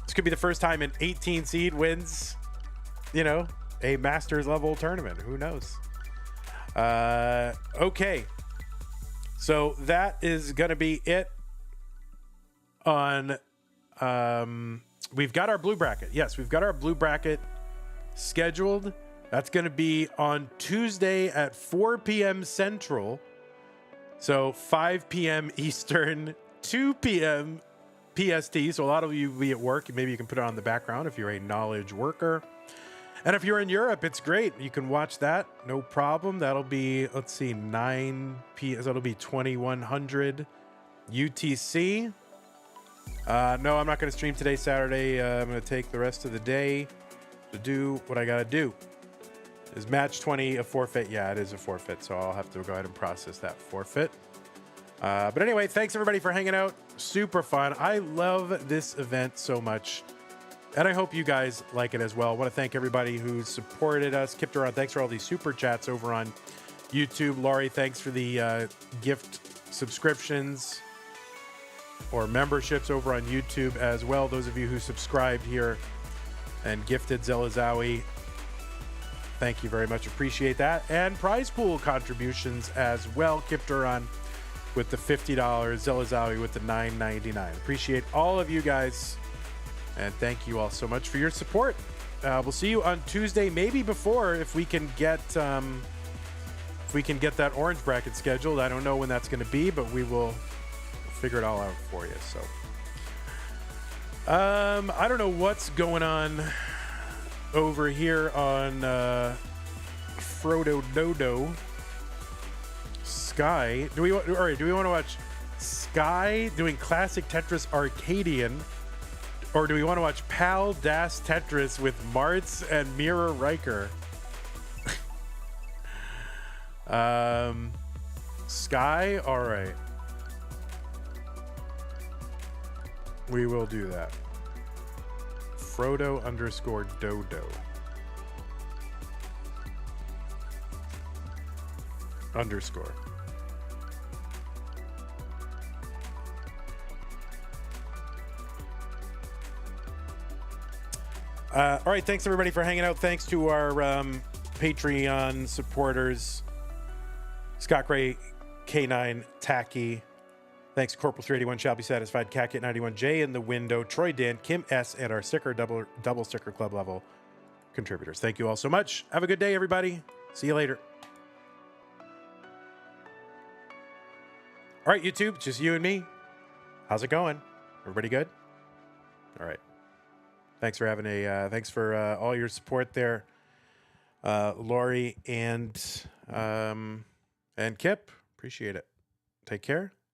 this could be the first time an 18 seed wins, you know, a Masters level tournament. Who knows? Okay, so that is gonna be it on we've got our blue bracket. Yes, we've got our blue bracket scheduled. That's gonna be on Tuesday at 4 p.m. Central. So 5 p.m. Eastern, 2 p.m. PST. So a lot of you will be at work. Maybe you can put it on the background if you're a knowledge worker. And if you're in Europe, it's great. You can watch that. No problem. That'll be, let's see, 9 p.m. That'll be 2100 UTC. No, I'm not going to stream today, Saturday. I'm going to take the rest of the day to do what I got to do. Is match 20 a forfeit? Yeah, it is a forfeit, so I'll have to go ahead and process that forfeit. But anyway, thanks everybody for hanging out. Super fun. I love this event so much, and I hope you guys like it as well. I want to thank everybody who supported us. Kip Duron, thanks for all these super chats over on YouTube. Laurie, thanks for the gift subscriptions or memberships over on YouTube as well. Those of you who subscribed here and gifted Zelazawi, thank you very much. Appreciate that. And prize pool contributions as well. Kip Duron with the $50. Zelazawi with the $9.99. Appreciate all of you guys. And thank you all so much for your support. We'll see you on Tuesday, maybe before, if we can get that orange bracket scheduled. I don't know when that's going to be, but we'll figure it all out for you. So I don't know what's going on over here on Frodo Dodo Sky. Do we want to watch Sky doing classic Tetris Arcadian, or do we want to watch Pal Das Tetris with Martz and Mira Riker? Sky, all right. We will do that. Frodo _ Dodo. _ All right, thanks everybody for hanging out. Thanks to our Patreon supporters, Scott Gray, K9, Tacky. Thanks, Corporal 381, Shall Be Satisfied, Cacket 91J in the window, Troy Dan, Kim S, and our sticker double sticker club level contributors. Thank you all so much. Have a good day, everybody. See you later. All right, YouTube, just you and me. How's it going? Everybody good? All right. Thanks for having thanks for all your support there, Lori and Kip. Appreciate it. Take care.